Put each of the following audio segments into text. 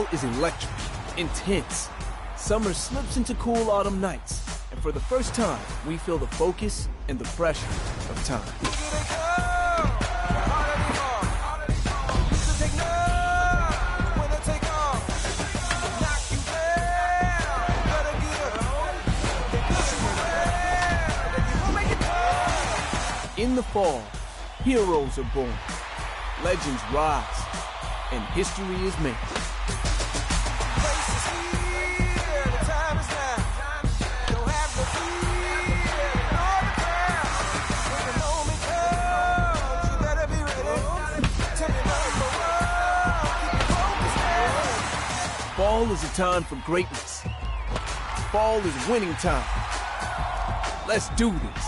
Fall is electric, intense. Summer slips into cool autumn nights. And for the first time, we feel the focus and the pressure of time. In the fall, heroes are born, legends rise, and history is made. Fall is a time for greatness. Fall is winning time. Let's do this.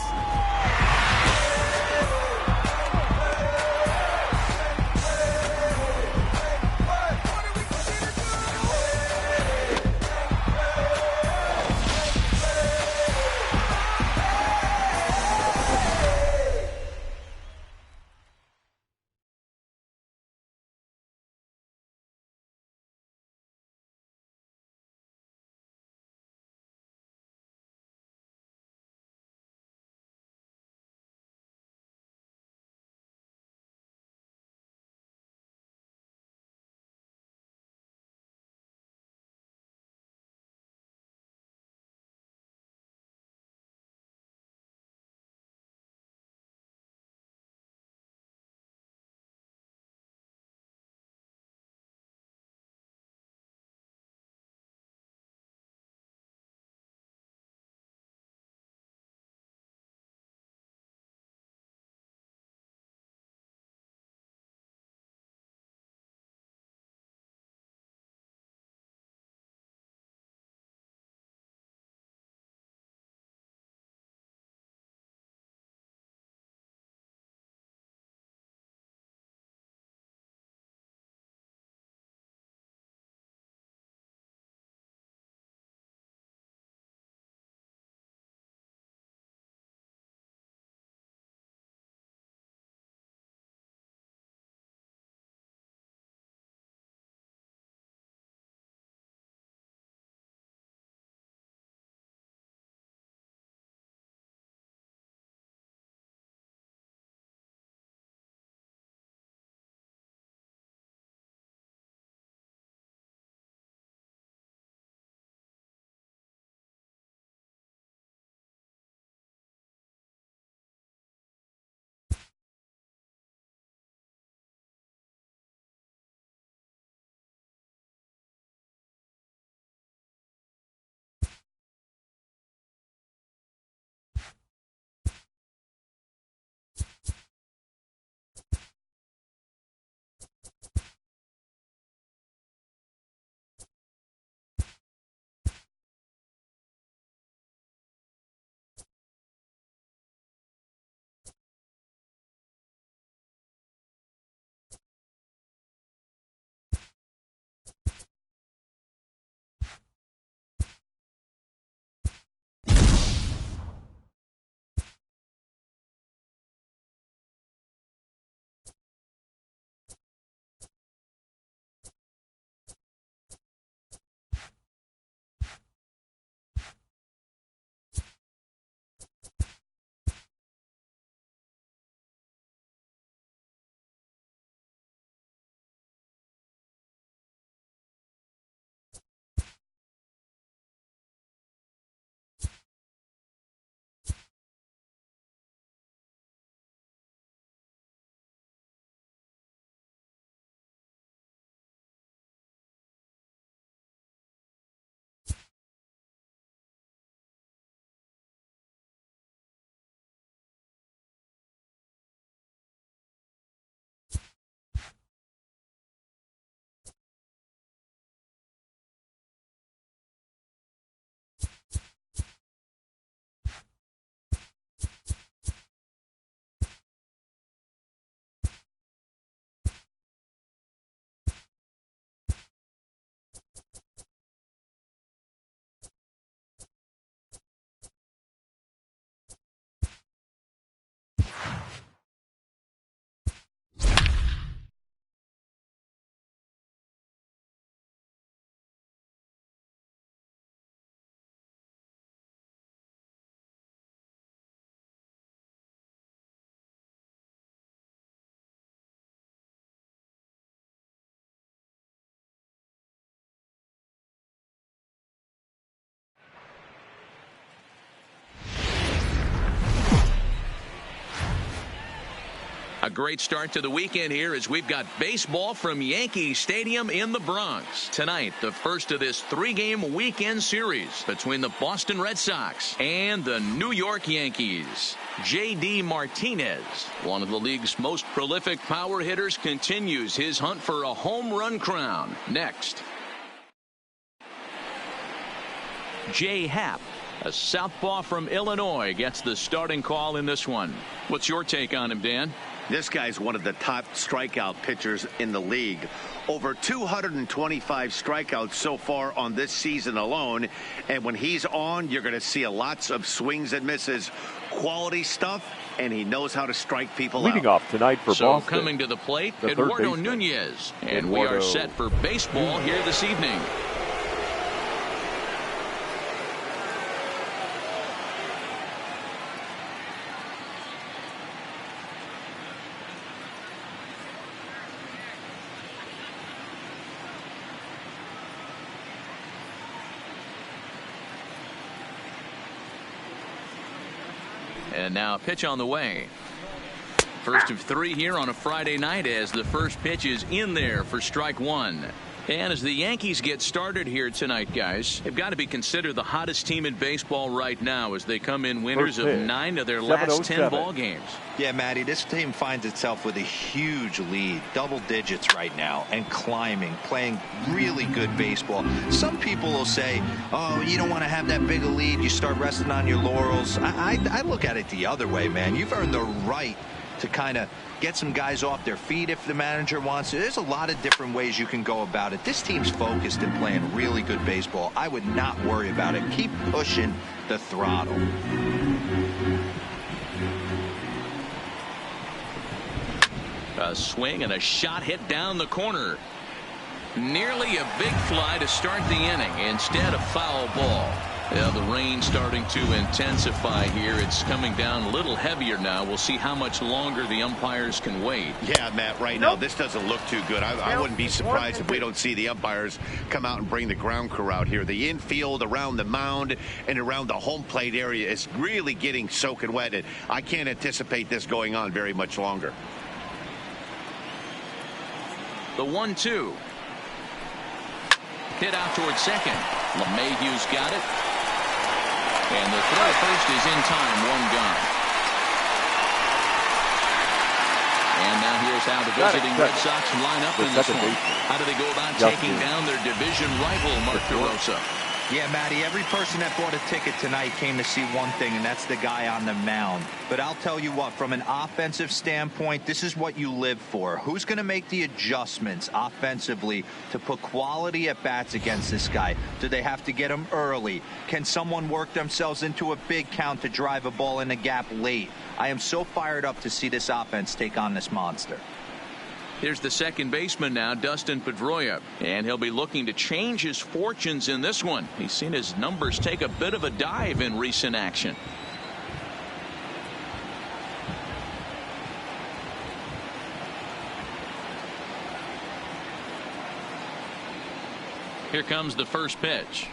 A great start to the weekend here as we've got baseball from Yankee Stadium in the Bronx. Tonight, the first of this 3-game weekend series between the Boston Red Sox and the New York Yankees. J.D. Martinez, one of the league's most prolific power hitters, continues his hunt for a home run crown. Next, Jay Happ, a southpaw from Illinois, gets the starting call in this one. What's your take on him, Dan? This guy's one of the top strikeout pitchers in the league. Over 225 strikeouts so far on this season alone. And when he's on, you're going to see lots of swings and misses. Quality stuff, and he knows how to strike people out. Leading off tonight for Boston. Coming to the plate, Eduardo Nunez. And we are set for baseball here this evening. And now a pitch on the way. First of 3 here on a Friday night as the first pitch is in there for strike 1. And as the Yankees get started here tonight, guys, they've got to be considered the hottest team in baseball right now as they come in winners of 9 of their last 10 ball games. Yeah, Matty, this team finds itself with a huge lead, double digits right now, and climbing, playing really good baseball. Some people will say, oh, you don't want to have that big a lead, you start resting on your laurels. I look at it the other way, man. You've earned the right to kind of get some guys off their feet if the manager wants to. There's a lot of different ways you can go about it. This team's focused and playing really good baseball. I would not worry about it. Keep pushing the throttle. A swing and a shot hit down the corner. Nearly a big fly to start the inning. Instead, a foul ball. Yeah, the rain starting to intensify here. It's coming down a little heavier now. We'll see how much longer the umpires can wait. Yeah, Matt, right now this doesn't look too good. I wouldn't be surprised if we don't see the umpires come out and bring the ground crew out here. The infield around the mound and around the home plate area is really getting soaking wet. And I can't anticipate this going on very much longer. The 1-2. Hit out towards second. LeMahieu's got it. And the throw to first is in time. 1 gone. And now here's how the visiting Red Sox line up in this one. How do they go about taking down their division rival, Mark DeRosa? Yeah, Matty, every person that bought a ticket tonight came to see one thing, and that's the guy on the mound. But I'll tell you what, from an offensive standpoint, this is what you live for. Who's going to make the adjustments offensively to put quality at bats against this guy? Do they have to get him early? Can someone work themselves into a big count to drive a ball in the gap late? I am so fired up to see this offense take on this monster. Here's the second baseman now, Dustin Pedroia, and he'll be looking to change his fortunes in this one. He's seen his numbers take a bit of a dive in recent action. Here comes the first pitch.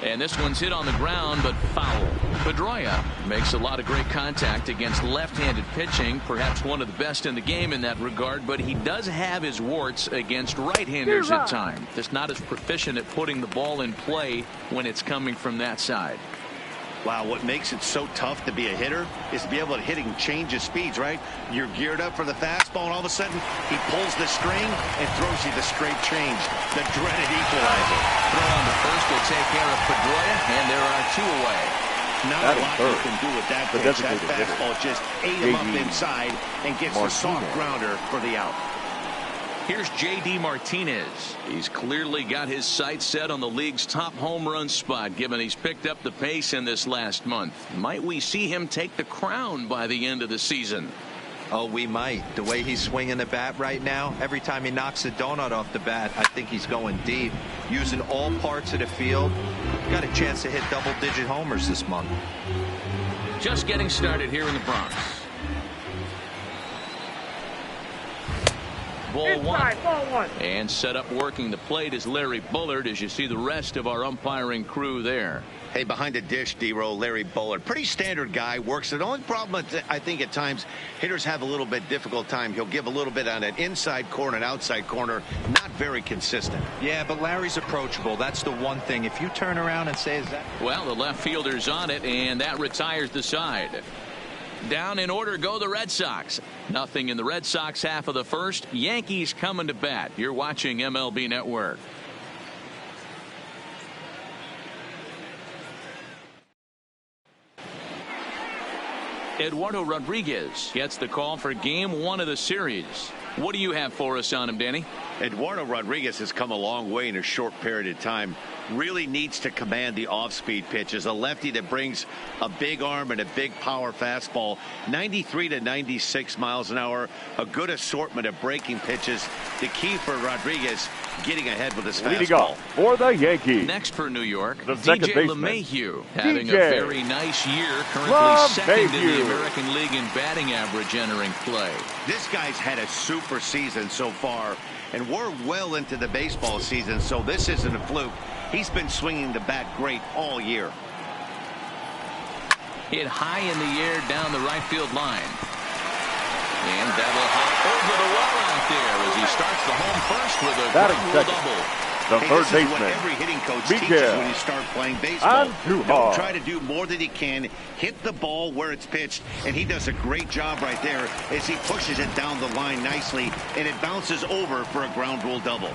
And this one's hit on the ground, but foul. Pedroia makes a lot of great contact against left-handed pitching, perhaps one of the best in the game in that regard, but he does have his warts against right-handers at times. Just not as proficient at putting the ball in play when it's coming from that side. Wow, what makes it so tough to be a hitter is to be able to hit and change his speeds, right? You're geared up for the fastball, and all of a sudden, he pulls the string and throws you the straight change, the dreaded equalizer. Throw on the first will take care of Pedroia, and there are 2 away. Not a lot you can do with that pitch. That fastball just ate him up inside and gets the soft grounder for the out. Here's J.D. Martinez. He's clearly got his sights set on the league's top home run spot, given he's picked up the pace in this last month. Might we see him take the crown by the end of the season? Oh, we might. The way he's swinging the bat right now, every time he knocks a donut off the bat, I think he's going deep. Using all parts of the field. Got a chance to hit double-digit homers this month. Just getting started here in the Bronx. ball one. And set up working the plate is Larry Bullard, as you see the rest of our umpiring crew there. Hey, behind the dish, D-Row, Larry Bullard. Pretty standard guy, works. The only problem, I think, at times, hitters have a little bit difficult time. He'll give a little bit on an inside corner and outside corner. Not very consistent. Yeah, but Larry's approachable. That's the one thing. If you turn around and say, is that... Well, the left fielder's on it, and that retires the side. Down in order go the Red Sox. Nothing in the Red Sox half of the first. Yankees coming to bat. You're watching MLB Network. Eduardo Rodriguez gets the call for game one of the series. What do you have for us on him, Danny? Eduardo Rodriguez has come a long way in a short period of time. Really needs to command the off-speed pitches. A lefty that brings a big arm and a big power fastball. 93 to 96 miles an hour. A good assortment of breaking pitches. The key for Rodriguez, getting ahead with his leading fastball. off for the Yankees. Next for New York, the second DJ baseman, LeMahieu, having a DJ very nice year. Currently second in the LeMahieu. American League in batting average entering play. This guy's had a super season so far, and we're well into the baseball season, so this isn't a fluke. He's been swinging the bat great all year. Hit high in the air down the right field line. And that'll hop over the wall out there as he starts the home first with a ground rule double. The Hey, third this is what baseman, every hitting coach Miguel teaches when you start playing baseball. Andujar. Don't try to do more than you can. Hit the ball where it's pitched, and he does a great job right there as he pushes it down the line nicely, and it bounces over for a ground rule double.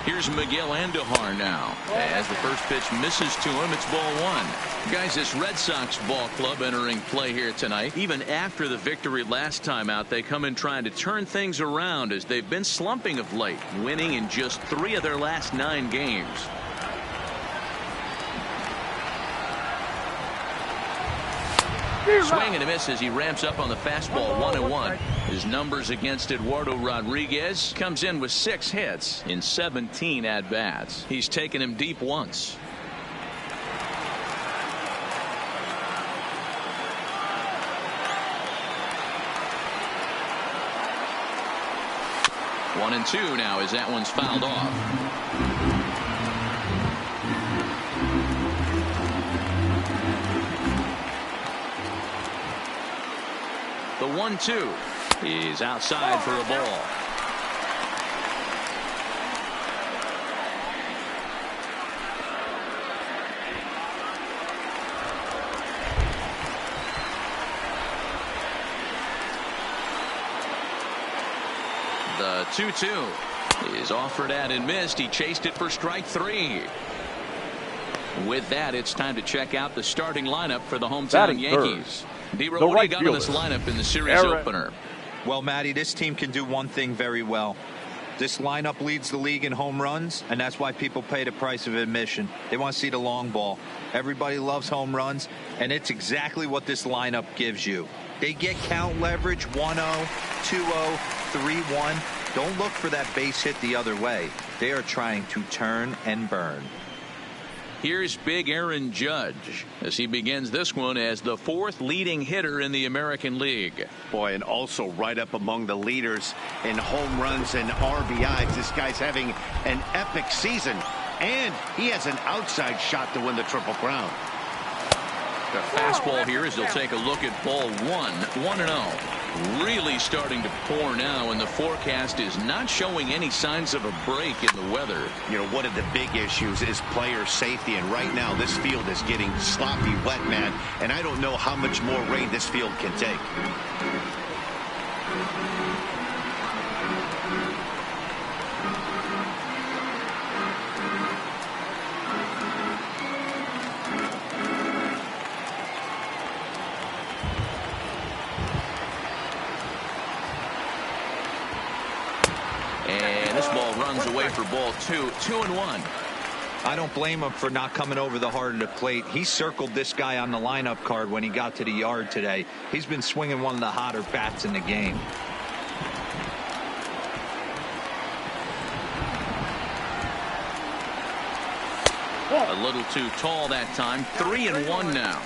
Here's Miguel Andujar now. As the first pitch misses to him, it's ball one. Guys, this Red Sox ball club entering play here tonight. Even after the victory last time out, they come in trying to turn things around as they've been slumping of late, winning in just 3 of their last 9 games. Swing and a miss as he ramps up on the fastball. 1-1. His numbers against Eduardo Rodriguez comes in with 6 hits in 17 at-bats. He's taken him deep once. One and two now as that one's fouled off. The 1-2 is outside for a ball. The 2-2 is offered at and missed. He chased it for strike 3. With that, it's time to check out the starting lineup for the hometown Yankees. D-Row, what do you got in this lineup in the series opener? Well, Matty, this team can do one thing very well. This lineup leads the league in home runs, and that's why people pay the price of admission. They want to see the long ball. Everybody loves home runs, and it's exactly what this lineup gives you. They get count leverage 1-0, 2-0, 3-1. Don't look for that base hit the other way. They are trying to turn and burn. Here's Big Aaron Judge as he begins this one as the 4th leading hitter in the American League. Boy, and also right up among the leaders in home runs and RBIs. This guy's having an epic season, and he has an outside shot to win the Triple Crown. The fastball here as they'll take a look at ball 1-0. Really starting to pour now, and the forecast is not showing any signs of a break in the weather. You know, one of the big issues is player safety, and right now this field is getting sloppy wet, man, and I don't know how much more rain this field can take. And this ball runs away for ball 2. 2-1. I don't blame him for not coming over the heart of the plate. He circled this guy on the lineup card when he got to the yard today. He's been swinging one of the hotter bats in the game. A little too tall that time. 3-1 now.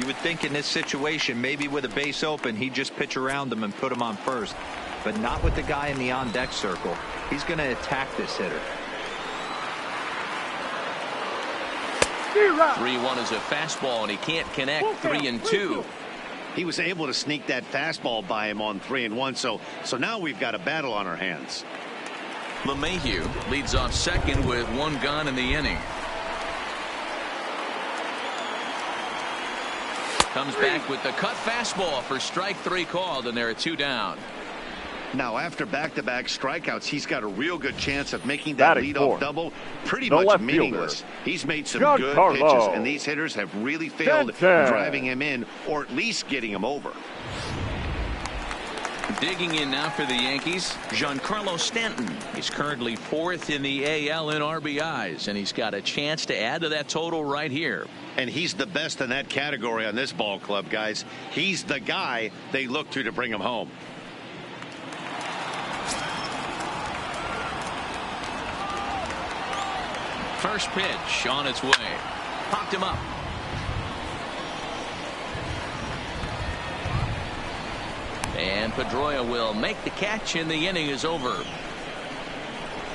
You would think in this situation, maybe with a base open, he'd just pitch around him and put him on first. but not with the guy in the on-deck circle. He's going to attack this hitter. 3-1 is a fastball, and he can't connect. 3-2. He was able to sneak that fastball by him on 3-1, so now we've got a battle on our hands. LeMahieu leads off second with 1 gone in the inning. Comes back with the cut fastball for strike 3 called, and there are 2 down. Now, after back-to-back strikeouts, he's got a real good chance of making that leadoff double pretty much meaningless. He's made some good pitches, and these hitters have really failed driving him in or at least getting him over. Digging in now for the Yankees, Giancarlo Stanton. He's currently 4th in the AL in RBIs, and he's got a chance to add to that total right here. And he's the best in that category on this ball club, guys. He's the guy they look to bring him home. First pitch on its way. Popped him up. And Pedroia will make the catch, and the inning is over.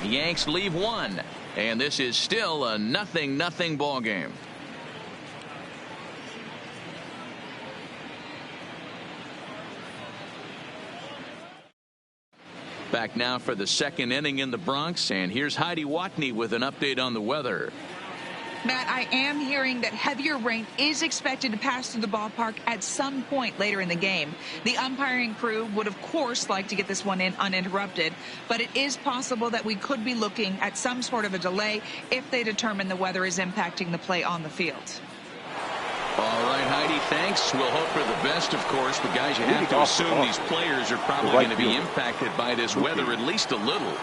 The Yanks leave 1, and this is still a 0-0 ball game. Back now for the second inning in the Bronx, and here's Heidi Watney with an update on the weather. Matt, I am hearing that heavier rain is expected to pass through the ballpark at some point later in the game. The umpiring crew would, of course, like to get this one in uninterrupted, but it is possible that we could be looking at some sort of a delay if they determine the weather is impacting the play on the field. All right, Heidi, thanks. We'll hope for the best, of course, but guys, you have to assume these players are probably going to be impacted by this weather at least a little.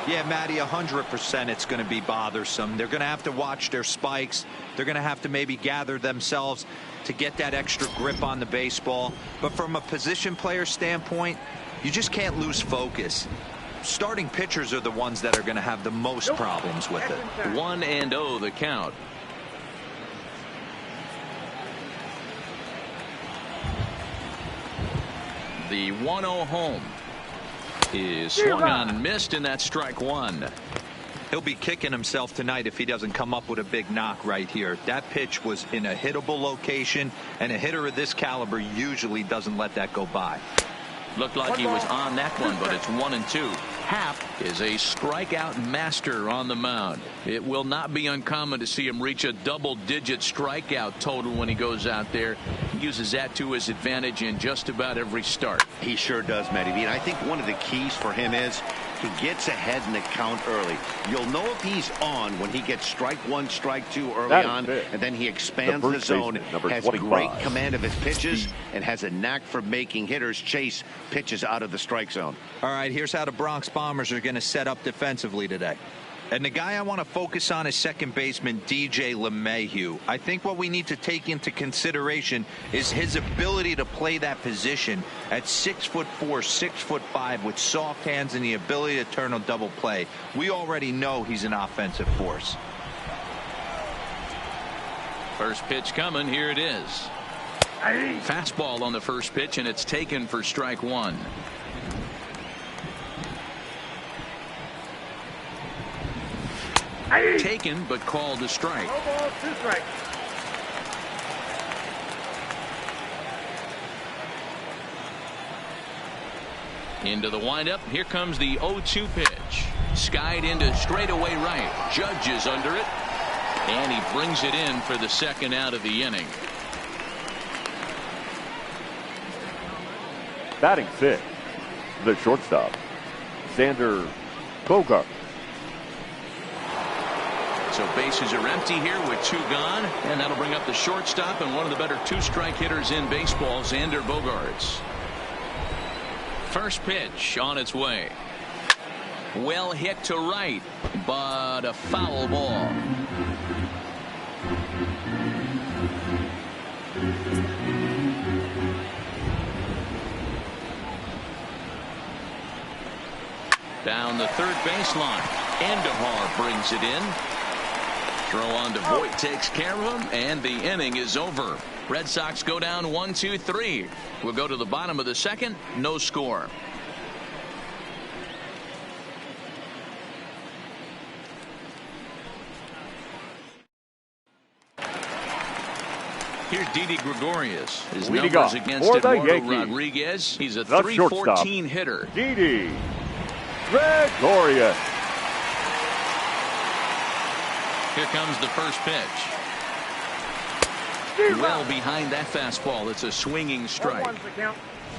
Yeah, Matty, 100% it's going to be bothersome. They're going to have to watch their spikes. They're going to have to maybe gather themselves to get that extra grip on the baseball. But from a position player standpoint, you just can't lose focus. Starting pitchers are the ones that are going to have the most problems with it. 1-0 the count. The 1-0 home is swung on and missed, and that's strike 1. He'll be kicking himself tonight if he doesn't come up with a big knock right here. That pitch was in a hittable location, and a hitter of this caliber usually doesn't let that go by. Looked like he was on that one, but it's 1-2. Happ is a strikeout master on the mound. It will not be uncommon to see him reach a double-digit strikeout total when he goes out there. He uses that to his advantage in just about every start. He sure does, Matty. And I think one of the keys for him is he gets ahead in the count early. You'll know if he's on when he gets strike 1, strike 2 early on, and then he expands the zone, has great command of his pitches, and has a knack for making hitters chase pitches out of the strike zone. All right, here's how the Bronx Bombers are going to set up defensively today. And the guy I want to focus on is second baseman DJ LeMahieu. I think what we need to take into consideration is his ability to play that position at 6'4", 6'5", with soft hands and the ability to turn a double play. We already know he's an offensive force. First pitch coming. Here it is. Fastball on the first pitch, and it's taken for strike 1. Taken, but called a strike. No ball, 2 strikes. Into the windup. Here comes the 0-2 pitch. Skied into straightaway right. Judge is under it, and he brings it in for the second out of the inning. Batting 6, the shortstop, Xander Bogart. So bases are empty here with 2 gone, and that'll bring up the shortstop and one of the better 2-strike hitters in baseball, Xander Bogaerts. First pitch on its way. Well hit to right, but a foul ball. Down the third baseline. Endahar brings it in. Throw on to Voit takes care of him, and the inning is over. Red Sox go down 1-2-3. We'll go to the bottom of the second. No score. Here's Didi Gregorius. His Leading numbers off against for the Eduardo Yankees, Rodriguez. He's a the .314 hitter. Didi Gregorius. Here comes the first pitch. Well behind that fastball. It's a swinging strike.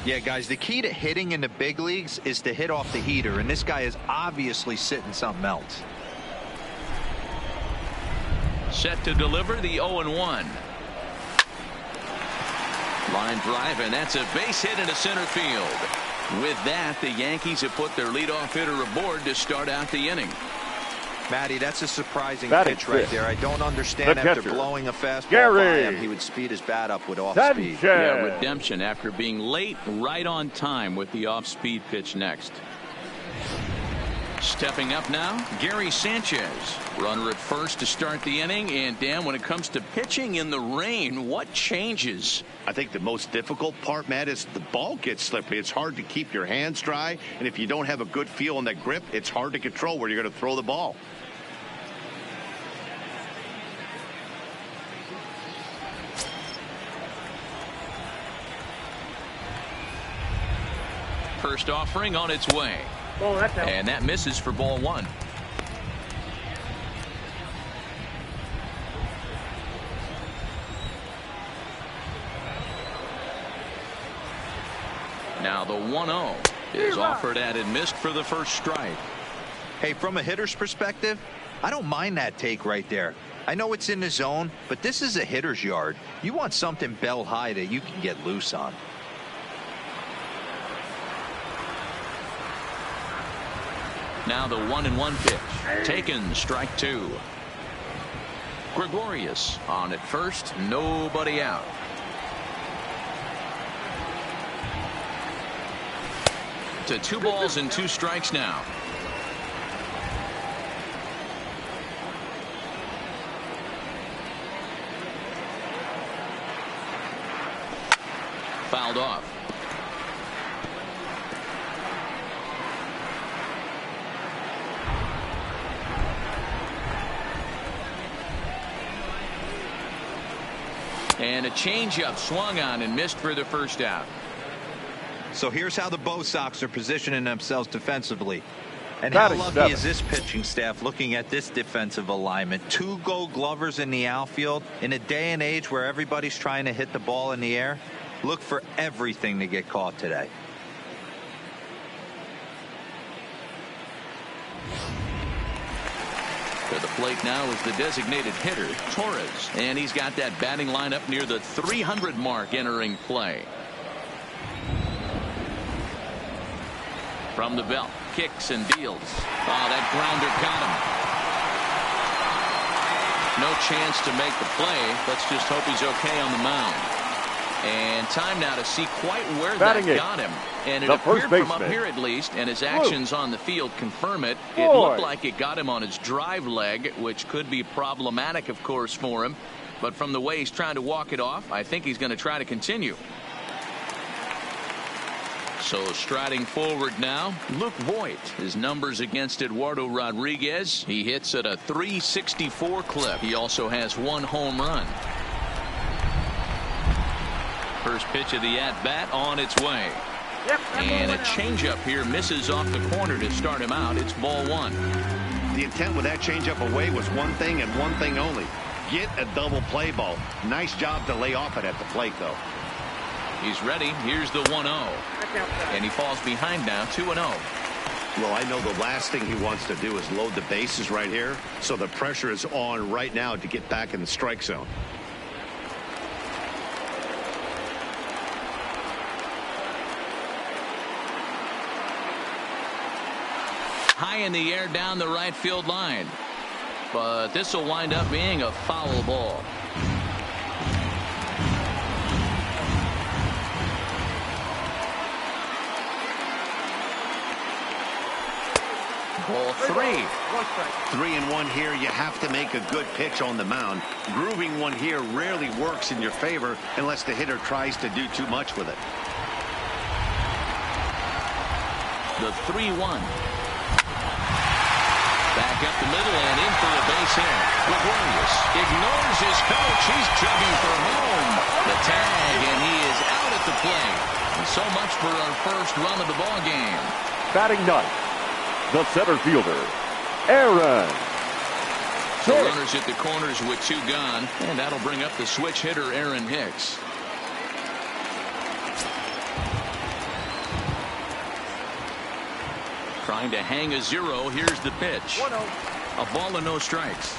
Yeah, guys, the key to hitting in the big leagues is to hit off the heater, and this guy is obviously sitting something else. Set to deliver the 0-1. Line drive, and that's a base hit into center field. With that, the Yankees have put their leadoff hitter aboard to start out the inning. Matty, that's a surprising Batting pitch right fifth. there. I don't understand The after catcher, blowing a fastball Gary by him, he would speed his bat up with off speed. Yeah, redemption after being late, right on time with the off-speed pitch next. Stepping up now, Gary Sanchez. Runner at first to start the inning. And Dan, when it comes to pitching in the rain, what changes? I think the most difficult part, Matt, is the ball gets slippery. It's hard to keep your hands dry. And if you don't have a good feel on that grip, it's hard to control where you're going to throw the ball. First offering on its way. And that misses for ball one. Now the 1-0 is offered at and missed for the first strike. Hey, from a hitter's perspective, I don't mind that take right there. I know it's in the zone, but this is a hitter's yard. You want something bell high that you can get loose on. Now the 1-1 pitch. Taken, strike two. Gregorius on at first, nobody out. To 2 balls and 2 strikes now. Fouled off. And a changeup swung on and missed for the first out. So here's how the Bo Sox are positioning themselves defensively. And Batting how lucky seven. is this pitching staff looking at this defensive alignment? 2 Gold Glovers in the outfield. In a day and age where everybody's trying to hit the ball in the air, look for everything to get caught today. To the plate now is the designated hitter, Torres. And he's got that batting lineup near the 300 mark entering play. From the belt, kicks and deals. Oh, that grounder got him. No chance to make the play. Let's just hope he's okay on the mound. And time now to see quite where Batting that eight. got him. And it The first appeared from up baseman. here at least, and his actions on the field confirm it. It Boy. looked like it got him on his drive leg, which could be problematic, of course, for him. But from the way he's trying to walk it off, I think he's going to try to continue. So striding forward now, Luke Voigt. His numbers against Eduardo Rodriguez. He hits at a .364 clip. He also has 1 home run. First pitch of the at-bat on its way. And a changeup here misses off the corner to start him out. It's ball one. The intent with that changeup away was one thing and one thing only. Get a double play ball. Nice job to lay off it at the plate, though. He's ready. Here's the 1-0. And he falls behind now, 2-0. Well, I know the last thing he wants to do is load the bases right here. So the pressure is on right now to get back in the strike zone. High in the air down the right field line. But this will wind up being a foul ball. Ball 3. 3-1 here. You have to make a good pitch on the mound. Grooving one here rarely works in your favor unless the hitter tries to do too much with it. The 3-1. Back up the middle and in for a base hit. Gregorius ignores his coach. He's jogging for home. The tag, and he is out at the plate. And so much for our first run of the ball game. Batting ninth, the center fielder, Aaron. So runners at the corners with 2 gone, and that'll bring up the switch hitter, Aaron Hicks. Trying to hang a 0. Here's the pitch. 1-0. A ball and no strikes.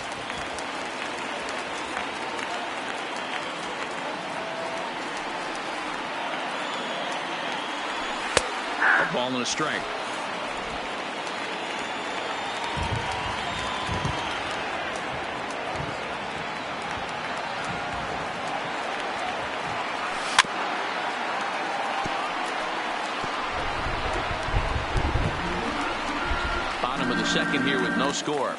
A ball and a strike. Bottom of the second here with no score.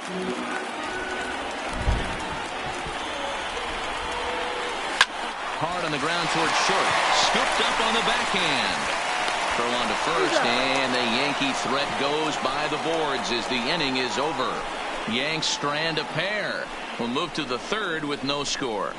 Hard on the ground towards short. Scooped up on the backhand. Throw on to first, and the Yankee threat goes by the boards as the inning is over. Yanks strand a pair. We'll move to the third with no score.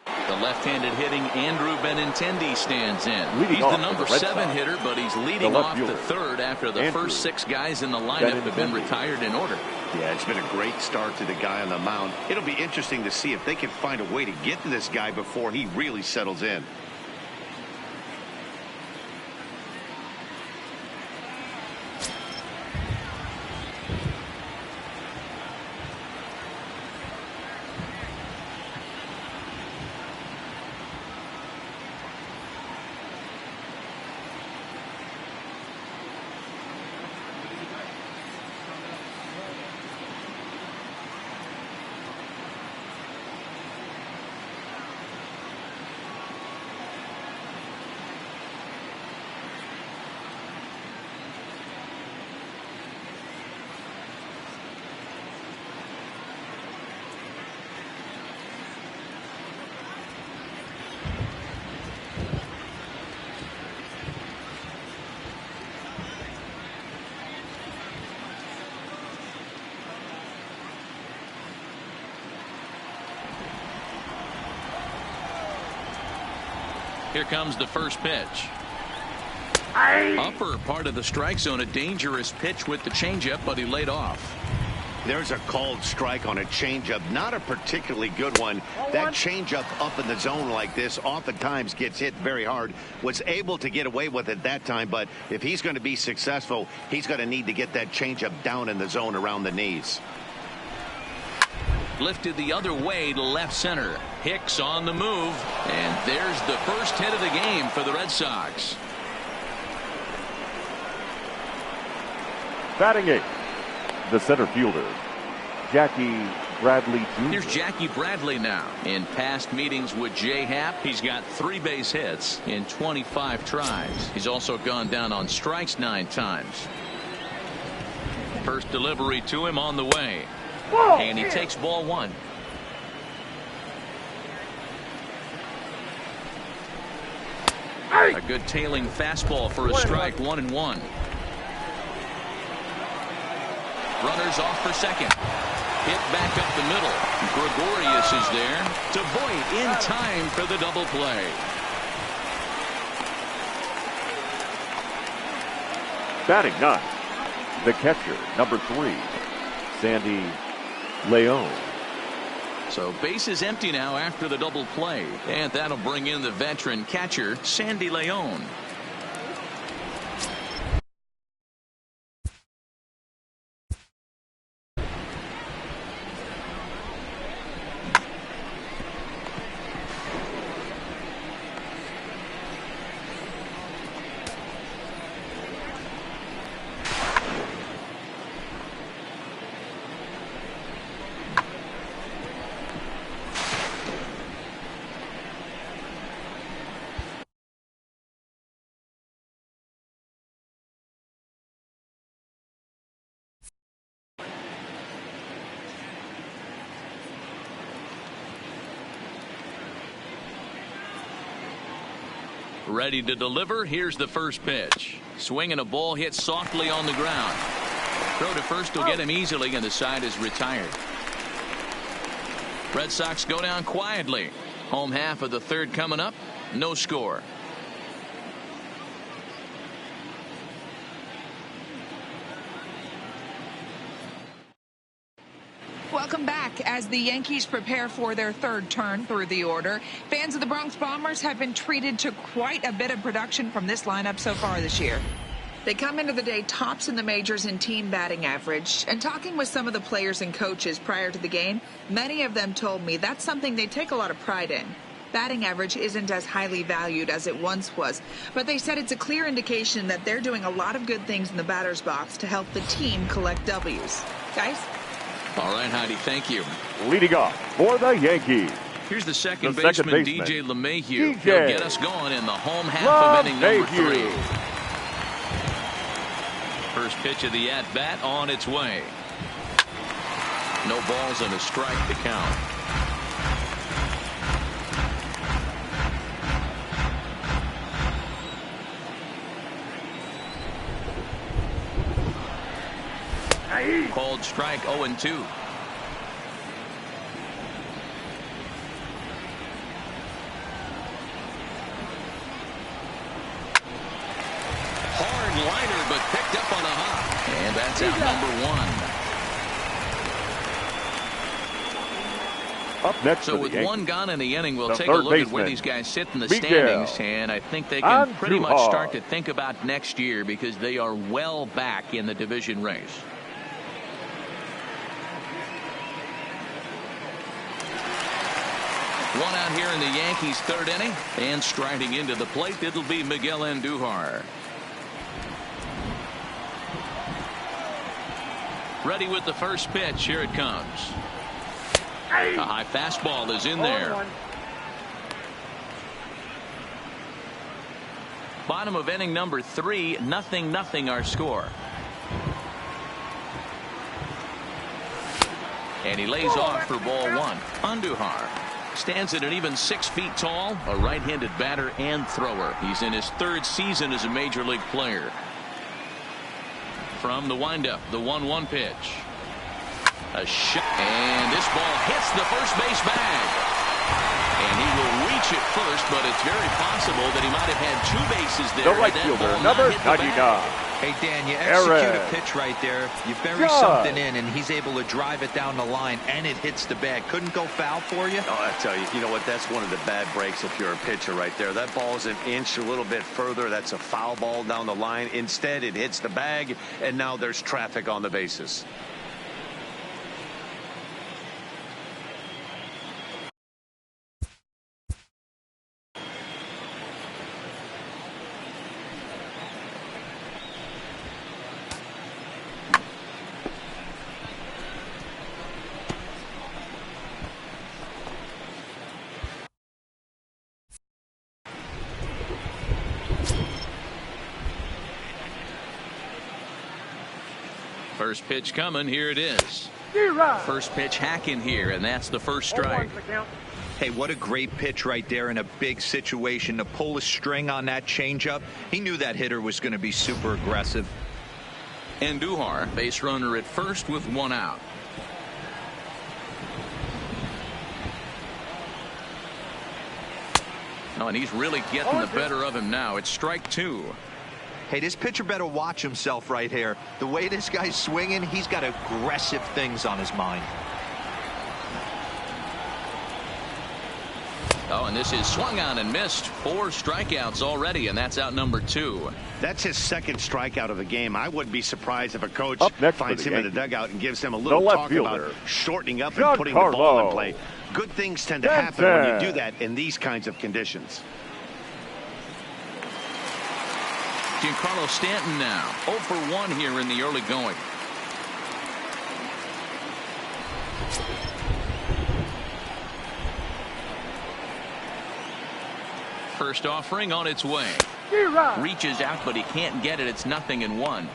The left-handed hitting Andrew Benintendi stands in. Leading He's off the for number the Red 7 Sox, hitter, but he's leading left off fielder, the third after the Andrew first 6 guys in the lineup have been Benintendi. retired in order. Yeah, it's been a great start to the guy on the mound. It'll be interesting to see if they can find a way to get to this guy before he really settles in. Here comes the first pitch. Upper part of the strike zone, a dangerous pitch with the changeup, but he laid off. There's a called strike on a changeup, not a particularly good one. That changeup up in the zone like this oftentimes gets hit very hard. Was able to get away with it that time, but if he's going to be successful, he's going to need to get that changeup down in the zone around the knees. Lifted the other way to left center. Hicks on the move, and there's the first hit of the game for the Red Sox. Batting eighth, the center fielder, Jackie Bradley Jr. Here's Jackie Bradley now. In past meetings with Jay Happ, he's got 3 base hits in 25 tries. He's also gone down on strikes 9 times. First delivery to him on the way. And he takes ball 1. A good tailing fastball for a strike. 1-1. Runners off for second. Hit back up the middle. Gregorius is there to Voit in time for the double play. Batting ninth, the catcher, number 3, Sandy Leon. So base is empty now after the double play, and that'll bring in the veteran catcher Sandy Leon. Ready to deliver. Here's the first pitch. Swinging a ball hit softly on the ground. Throw to first will get him easily, and the side is retired. Red Sox go down quietly. Home half of the third coming up. No score. Welcome back. As the Yankees prepare for their third turn through the order, fans of the Bronx Bombers have been treated to quite a bit of production from this lineup so far this year. They come into the day tops in the majors in team batting average, and talking with some of the players and coaches prior to the game, many of them told me that's something they take a lot of pride in. Batting average isn't as highly valued as it once was, but they said it's a clear indication that they're doing a lot of good things in the batter's box to help the team collect W's. Guys? All right, Heidi, thank you. Leading off for the Yankees. Here's the second baseman, DJ LeMahieu. DJ He'll get us going in the home half of inning number 3. First pitch of the at-bat on its way. No balls and a strike to count. Called strike 0-2. Hard liner, but picked up on a hop. And that's out number 1. Up next so with Yankees, one gone in the inning, we'll take a third look at baseman, where these guys sit in the Miguel standings, and I think they can pretty much start to think about next year because they are well back in the division race. One out here in the Yankees' third inning, and striding into the plate, it'll be Miguel Andujar. Ready with the first pitch. Here it comes. A high fastball is in there. Bottom of inning number 3, 0-0 our score. And he lays off for ball 1. Andujar stands at an even 6 feet tall, a right-handed batter and thrower. He's in his 3rd season as a major league player. From the windup, the 1-1 pitch. A shot, and this ball hits the first base bag. And he will reach it first, but it's very possible that he might have had 2 bases there. The right fielder, number 99. Hey, Dan, you execute a pitch right there. You bury something in, and he's able to drive it down the line, and it hits the bag. Couldn't go foul for you? Oh, I tell you, you know what? That's one of the bad breaks if you're a pitcher right there. That ball's an inch a little bit further. That's a foul ball down the line. Instead, it hits the bag, and now there's traffic on the bases. First pitch coming. Here it is. First pitch hacking here, and that's the first strike. Hey, what a great pitch right there in a big situation to pull a string on that changeup. He knew that hitter was going to be super aggressive. Andujar, base runner at first with 1 out. Oh, and he's really getting the better of him now. It's strike 2. Hey, this pitcher better watch himself right here. The way this guy's swinging, he's got aggressive things on his mind. Oh, and this is swung on and missed. 4 strikeouts already, and that's out number 2. That's his 2nd strikeout of the game. I wouldn't be surprised if a coach finds him in the dugout and gives him a little talk about shortening up and putting the ball in play. Good things tend to happen when you do that in these kinds of conditions. Giancarlo Stanton now 0 for 1 here in the early going. First offering on its way. Reaches out, but he can't get it. It's 0-1.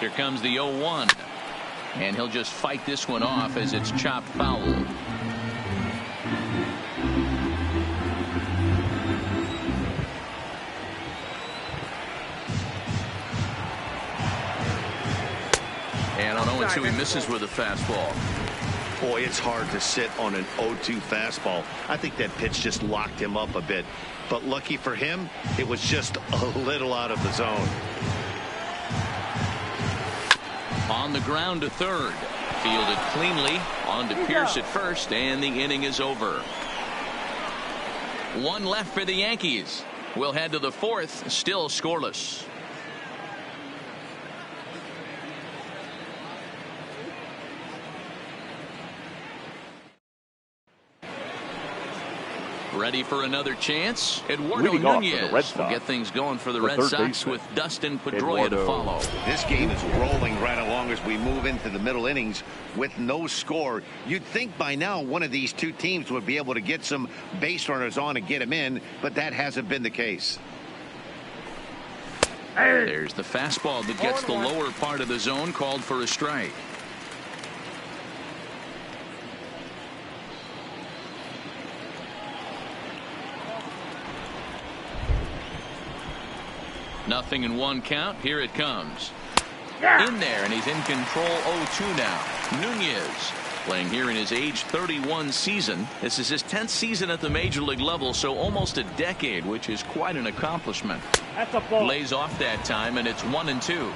Here comes the 0-1. And he'll just fight this one off as it's chopped foul. And on 0-2, he misses with a fastball. Boy, it's hard to sit on an 0-2 fastball. I think that pitch just locked him up a bit. But lucky for him, it was just a little out of the zone. On the ground to third. Fielded cleanly. On to Pierce at first, and the inning is over. One left for the Yankees. We'll head to the fourth, still scoreless. Ready for another chance? Eduardo Nunez will get things going for the Red Sox with Dustin Pedroia to follow. This game is rolling right along as we move into the middle innings with no score. You'd think by now one of these two teams would be able to get some base runners on and get them in, but that hasn't been the case. There's the fastball that gets the lower part of the zone, called for a strike. Nothing in one count. Here it comes. In there, and he's in control. 0-2 now. Nunez playing here in his age 31 season. This is his 10th season at the major league level, so almost a decade, which is quite an accomplishment. That's a ball. Lays off that time, and it's 1-2.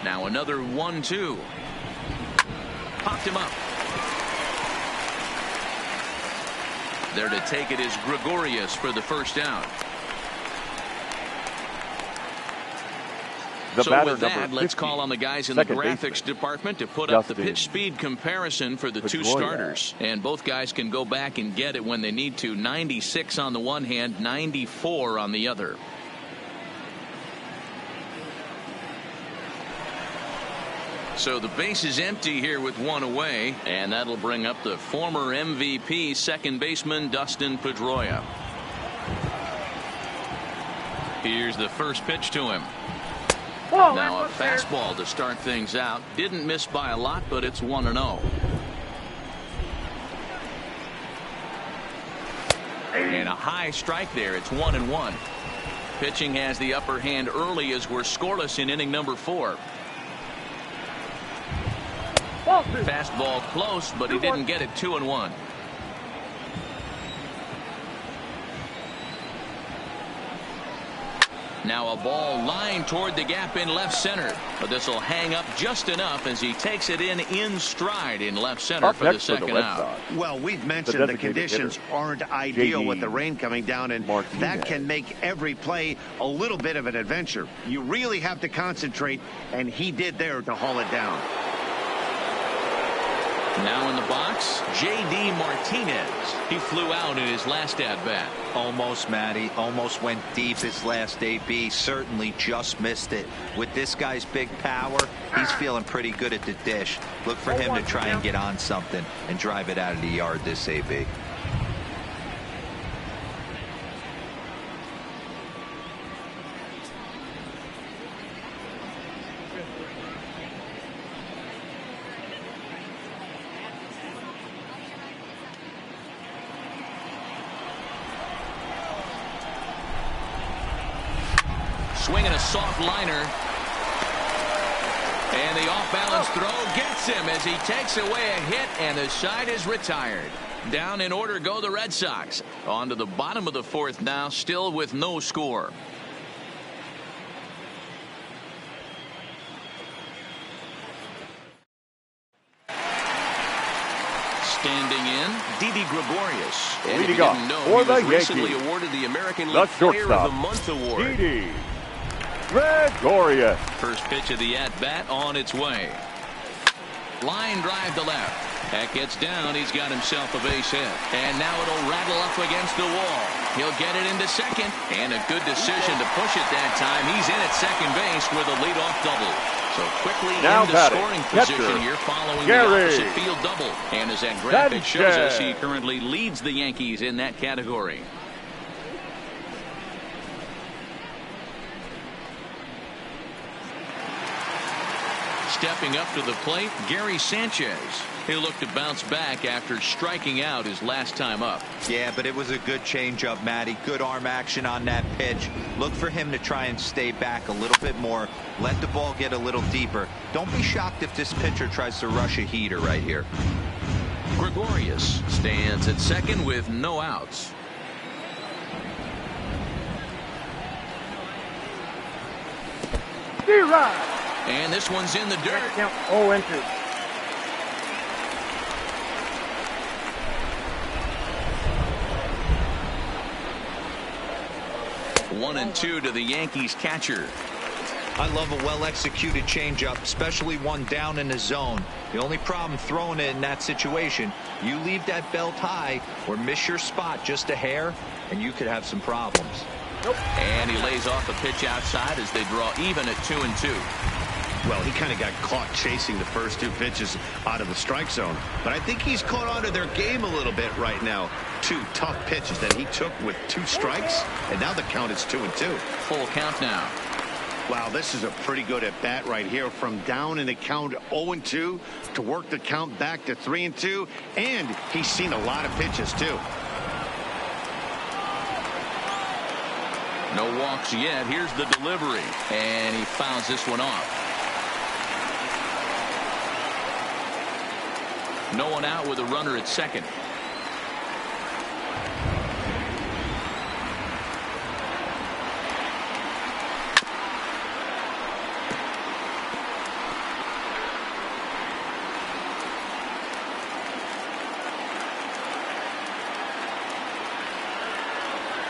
Now another 1-2. Popped him up. There to take it is Gregorius for the first out. So with that, let's call on the guys in the graphics department to put up the pitch speed comparison for the two starters. And both guys can go back and get it when they need to. 96 on the one hand, 94 on the other. So the base is empty here with one away, and that'll bring up the former MVP second baseman Dustin Pedroia. Here's the first pitch to him. Now a fastball to start things out. Didn't miss by a lot, but it's 1-0. And a high strike there. It's 1-1. Pitching has the upper hand early as we're scoreless in inning number 4. Fastball close, but he didn't get it. 2-1. Now a ball lined toward the gap in left center, but this will hang up just enough as he takes it in stride in left center for the second out. Well, we've mentioned the conditions aren't ideal with the rain coming down, and that can make every play a little bit of an adventure. You really have to concentrate, and he did there to haul it down. Now in the box, J.D. Martinez. He flew out in his last at-bat. Almost, Matty. Almost went deep his last AB. Certainly just missed it. With this guy's big power, he's feeling pretty good at the dish. Look for him to try and get on something and drive it out of the yard this AB. Swinging a soft liner. And the off-balance throw gets him as he takes away a hit, and the side is retired. Down in order go the Red Sox. On to the bottom of the fourth now, still with no score. Standing in, Didi Gregorius. And if you didn't know, he was recently awarded the American League Player of the Month award. Didi Gregorius. First pitch of the at-bat on its way. Line drive to left. That gets down. He's got himself a base hit. And now it'll rattle up against the wall. He'll get it into second, and a good decision to push it that time. He's in at second base with a leadoff double. So quickly into scoring position here following the opposite field double. And as that graphic shows us, he currently leads the Yankees in that category. Stepping up to the plate, Gary Sanchez. He'll look to bounce back after striking out his last time up. Yeah, but it was a good changeup, Matty. Good arm action on that pitch. Look for him to try and stay back a little bit more. Let the ball get a little deeper. Don't be shocked if this pitcher tries to rush a heater right here. Gregorius stands at second with no outs. And this one's in the dirt. Count 0 inches. 1-2 to the Yankees catcher. I love a well-executed changeup, especially one down in the zone. The only problem throwing it in that situation, you leave that belt high or miss your spot just a hair, and you could have some problems. And he lays off a pitch outside as they draw even at 2-2. Well, he kind of got caught chasing the first two pitches out of the strike zone. But I think he's caught on to their game a little bit right now. Two tough pitches that he took with 2 strikes, and now the count is 2-2. Full count now. Wow, this is a pretty good at bat right here. From down in the count 0-2 to work the count back to 3-2. And he's seen a lot of pitches, too. No walks yet. Here's the delivery. And he fouls this one off. No one out with a runner at second.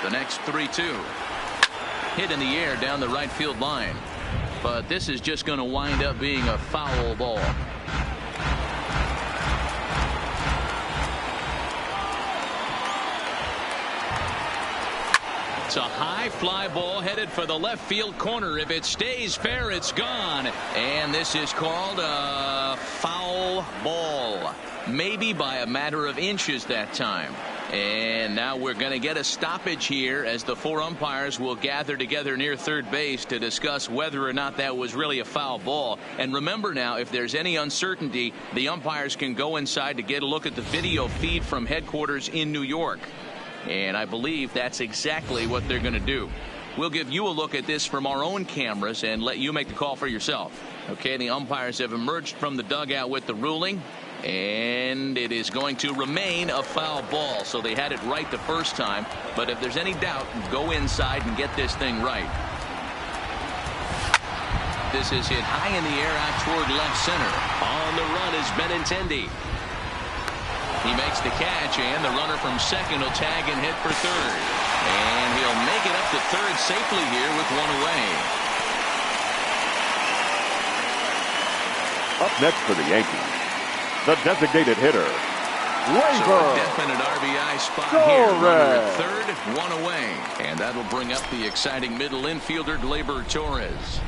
The next 3-2. Hit in the air down the right field line. But this is just going to wind up being a foul ball. It's a high fly ball headed for the left field corner. If it stays fair, it's gone. And this is called a foul ball. Maybe by a matter of inches that time. And now we're going to get a stoppage here as the 4 umpires will gather together near third base to discuss whether or not that was really a foul ball. And remember now, if there's any uncertainty, the umpires can go inside to get a look at the video feed from headquarters in New York. And I believe that's exactly what they're going to do. We'll give you a look at this from our own cameras and let you make the call for yourself. Okay, the umpires have emerged from the dugout with the ruling. And it is going to remain a foul ball. So they had it right the first time. But if there's any doubt, go inside and get this thing right. This is hit high in the air out toward left center. On the run is Benintendi. He makes the catch, and the runner from second will tag and hit for third. And he'll make it up to third safely here with one away. Up next for the Yankees, the designated hitter, So a definite RBI spot here. Runner at third, one away. And that'll bring up the exciting middle infielder, Gleyber Torres.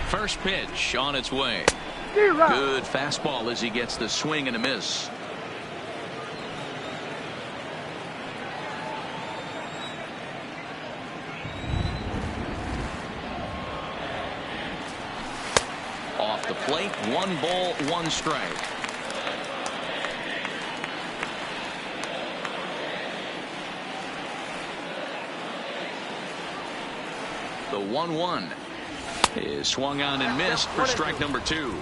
First pitch on its way. Good fastball as he gets the swing and a miss. Off the plate, 1 ball, 1 strike. The 1-1 is swung on and missed for strike number 2.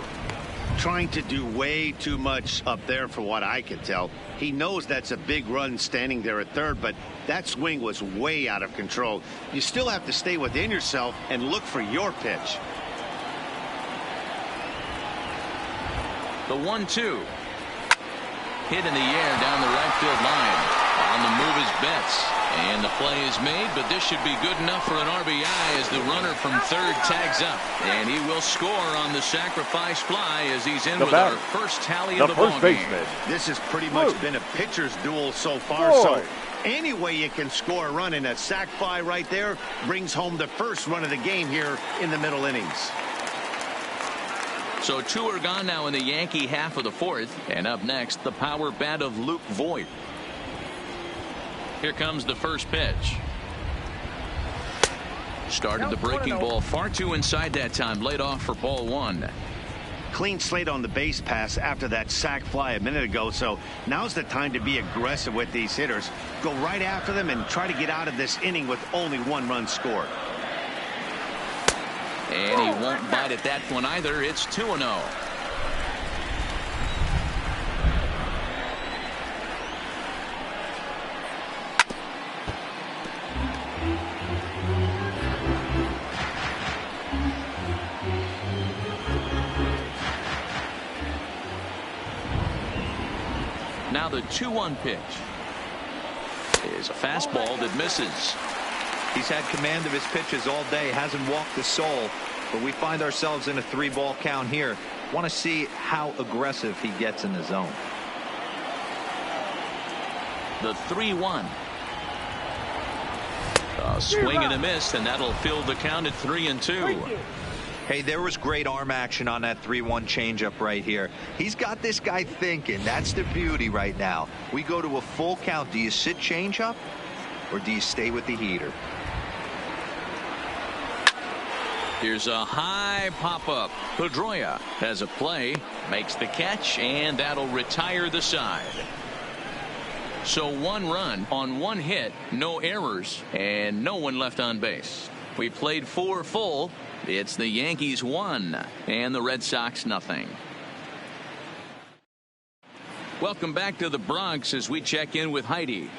Trying to do way too much up there for what I can tell. He knows that's a big run standing there at third, but that swing was way out of control. You still have to stay within yourself and look for your pitch. The 1-2 hit in the air down the right field line. On the move is Betts. And the play is made, but this should be good enough for an RBI as the runner from third tags up. And he will score on the sacrifice fly as he's in with our first tally of the ball game. This has pretty much been a pitcher's duel so far. So any way you can score a run, in a sac fly right there brings home the first run of the game here in the middle innings. So 2 are gone now in the Yankee half of the fourth. And up next, the power bat of Luke Voigt. Here comes the first pitch. Started the breaking ball far too inside that time. Laid off for ball 1. Clean slate on the base pass after that sac fly a minute ago. So now's the time to be aggressive with these hitters. Go right after them and try to get out of this inning with only 1 run scored. And he won't bite at that one either. It's 2-0. Now the 2-1 pitch is a fastball that misses. He's had command of his pitches all day, hasn't walked a soul, but we find ourselves in a 3-ball count here. Want to see how aggressive he gets in the zone. The 3-1. A swing and a miss, and that'll fill the count at 3-2. Hey, there was great arm action on that 3-1 changeup right here. He's got this guy thinking. That's the beauty right now. We go to a full count. Do you sit changeup or do you stay with the heater? Here's a high pop-up. Pedroia has a play, makes the catch, and that'll retire the side. So 1 run on 1 hit, no errors, and no one left on base. We played 4 full. It's the Yankees 1 and the Red Sox nothing. Welcome back to the Bronx as we check in with Heidi.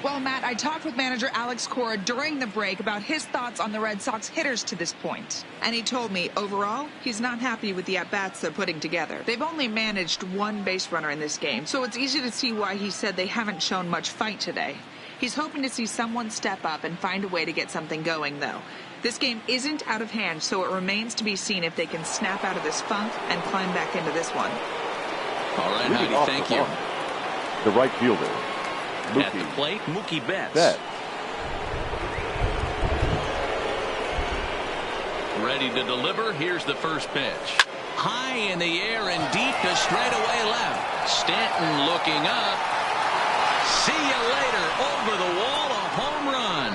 Well, Matt, I talked with manager Alex Cora during the break about his thoughts on the Red Sox hitters to this point. And he told me, overall, he's not happy with the at-bats they're putting together. They've only managed 1 base runner in this game, so it's easy to see why he said they haven't shown much fight today. He's hoping to see someone step up and find a way to get something going, though. This game isn't out of hand, so it remains to be seen if they can snap out of this funk and climb back into this one. All right, Heidi, thank you. The right fielder, Mookie. At the plate, Mookie Betts. Ready to deliver. Here's the first pitch. High in the air and deep to straightaway left. Stanton looking up. See you later. Over the wall, a home run.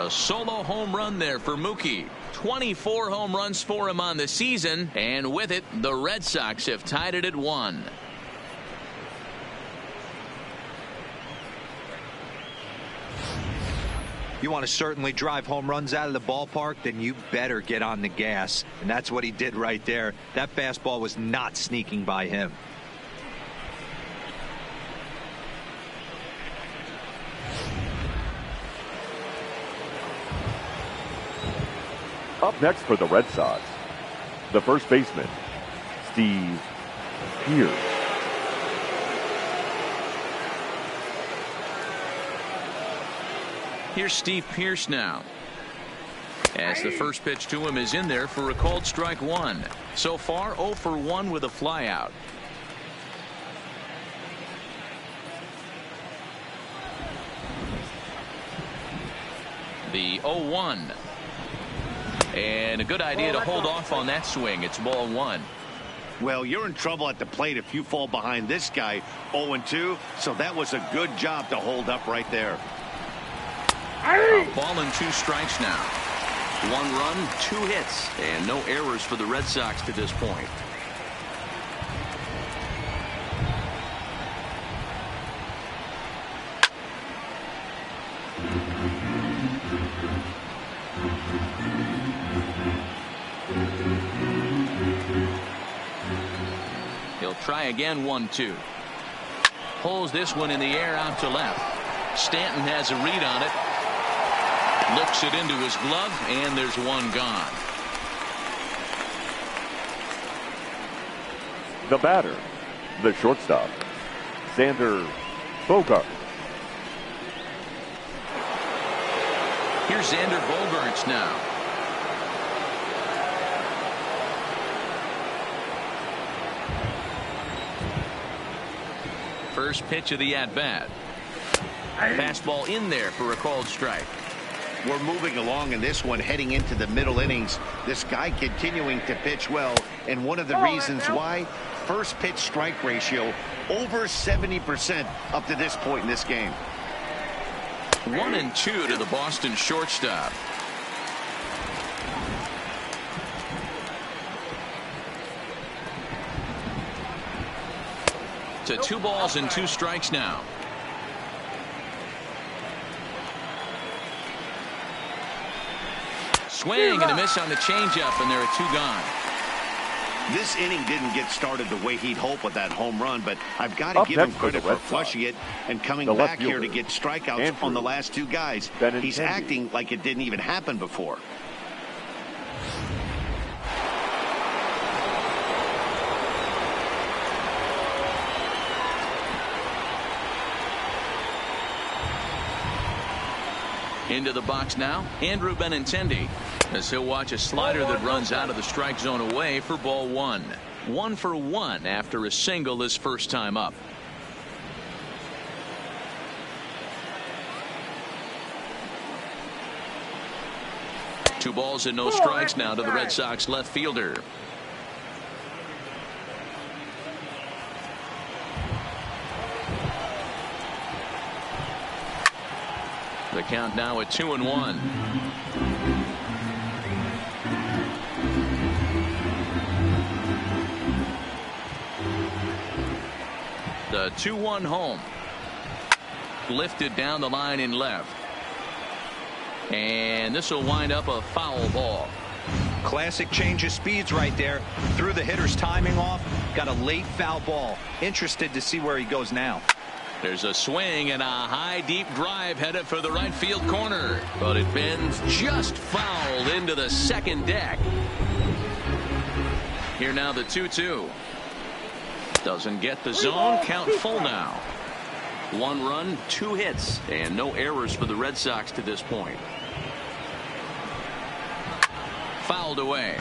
A solo home run there for Mookie. 24 home runs for him on the season, and with it, the Red Sox have tied it at 1. You want to certainly drive home runs out of the ballpark, then you better get on the gas. And that's what he did right there. That fastball was not sneaking by him. Up next for the Red Sox, the first baseman, Steve Pearce. Here's Steve Pearce now. As the first pitch to him is in there for a called strike 1. So far 0 for 1 with a flyout. The 0-1. And a good idea to hold off on that swing. It's ball 1. Well, you're in trouble at the plate if you fall behind this guy 0-2. So that was a good job to hold up right there. A ball and 2 strikes now. 1 run, 2 hits, and no errors for the Red Sox to this point. He'll try again. 1-2. Pulls this one in the air out to left. Stanton has a read on it. Looks it into his glove, and there's 1 gone. The batter, the shortstop, Xander Bogaerts. Here's Xander Bogaerts now. First pitch of the at-bat. Fastball in there for a called strike. We're moving along in this one, heading into the middle innings. This guy continuing to pitch well, and one of the reasons why, first pitch strike ratio over 70% up to this point in this game. 1-2 to the Boston shortstop. To 2 balls and 2 strikes now. Swing and a miss on the changeup, and there are 2 gone. This inning didn't get started the way he'd hoped with that home run, but I've got to give him credit for flushing it and coming back here to get strikeouts on the last 2 guys. He's acting like it didn't even happen before. Into the box now, Andrew Benintendi, as he'll watch a slider that runs out of the strike zone away for ball 1. 1 for 1 after a single his first time up. Two balls and no strikes now to the Red Sox left fielder. The count now at 2-1. The 2-1 home. Lifted down the line in left. And this will wind up a foul ball. Classic change of speeds right there. Threw the hitter's timing off. Got a late foul ball. Interested to see where he goes now. There's a swing and a high deep drive headed for the right field corner, but it bends just foul into the second deck. Here now the 2-2. Doesn't get the zone. Count full now. 1 run, 2 hits, and no errors for the Red Sox to this point. Fouled away.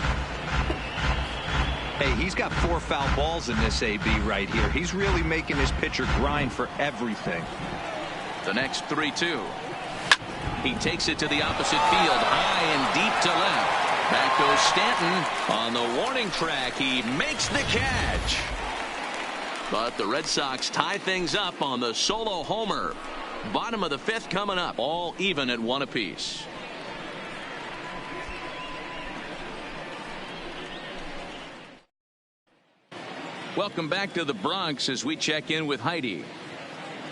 Hey, he's got 4 foul balls in this AB right here. He's really making his pitcher grind for everything. The next 3-2. He takes it to the opposite field, high and deep to left. Back goes Stanton on the warning track. He makes the catch. But the Red Sox tie things up on the solo homer. Bottom of the 5th coming up, all even at 1 apiece. Welcome back to the Bronx as we check in with Heidi.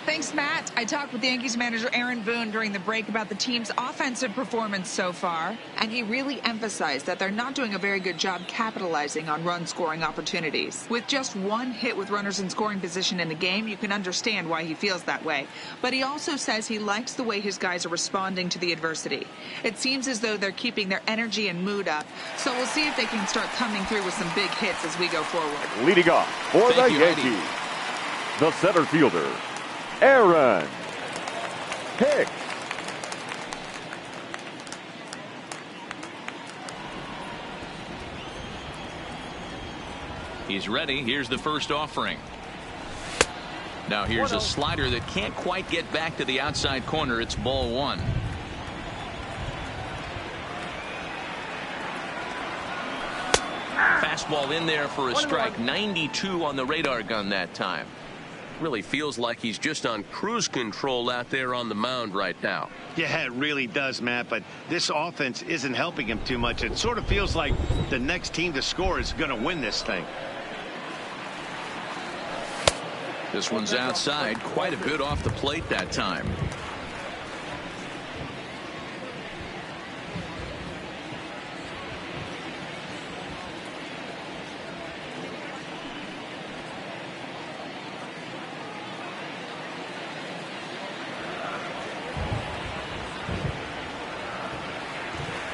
Thanks, Matt. I talked with Yankees manager Aaron Boone during the break about the team's offensive performance so far, and he really emphasized that they're not doing a very good job capitalizing on run-scoring opportunities. With just 1 hit with runners in scoring position in the game, you can understand why he feels that way. But he also says he likes the way his guys are responding to the adversity. It seems as though they're keeping their energy and mood up, so we'll see if they can start coming through with some big hits as we go forward. Leading off for the Yankees, the center fielder, Aaron Hicks. He's ready. Here's the first offering. Now here's a slider that can't quite get back to the outside corner. It's ball 1. Fastball in there for a strike. 92 on the radar gun that time. Really feels like he's just on cruise control out there on the mound right now. Yeah, it really does, Matt, but this offense isn't helping him too much. It sort of feels like the next team to score is going to win this thing. This one's outside, quite a bit off the plate that time.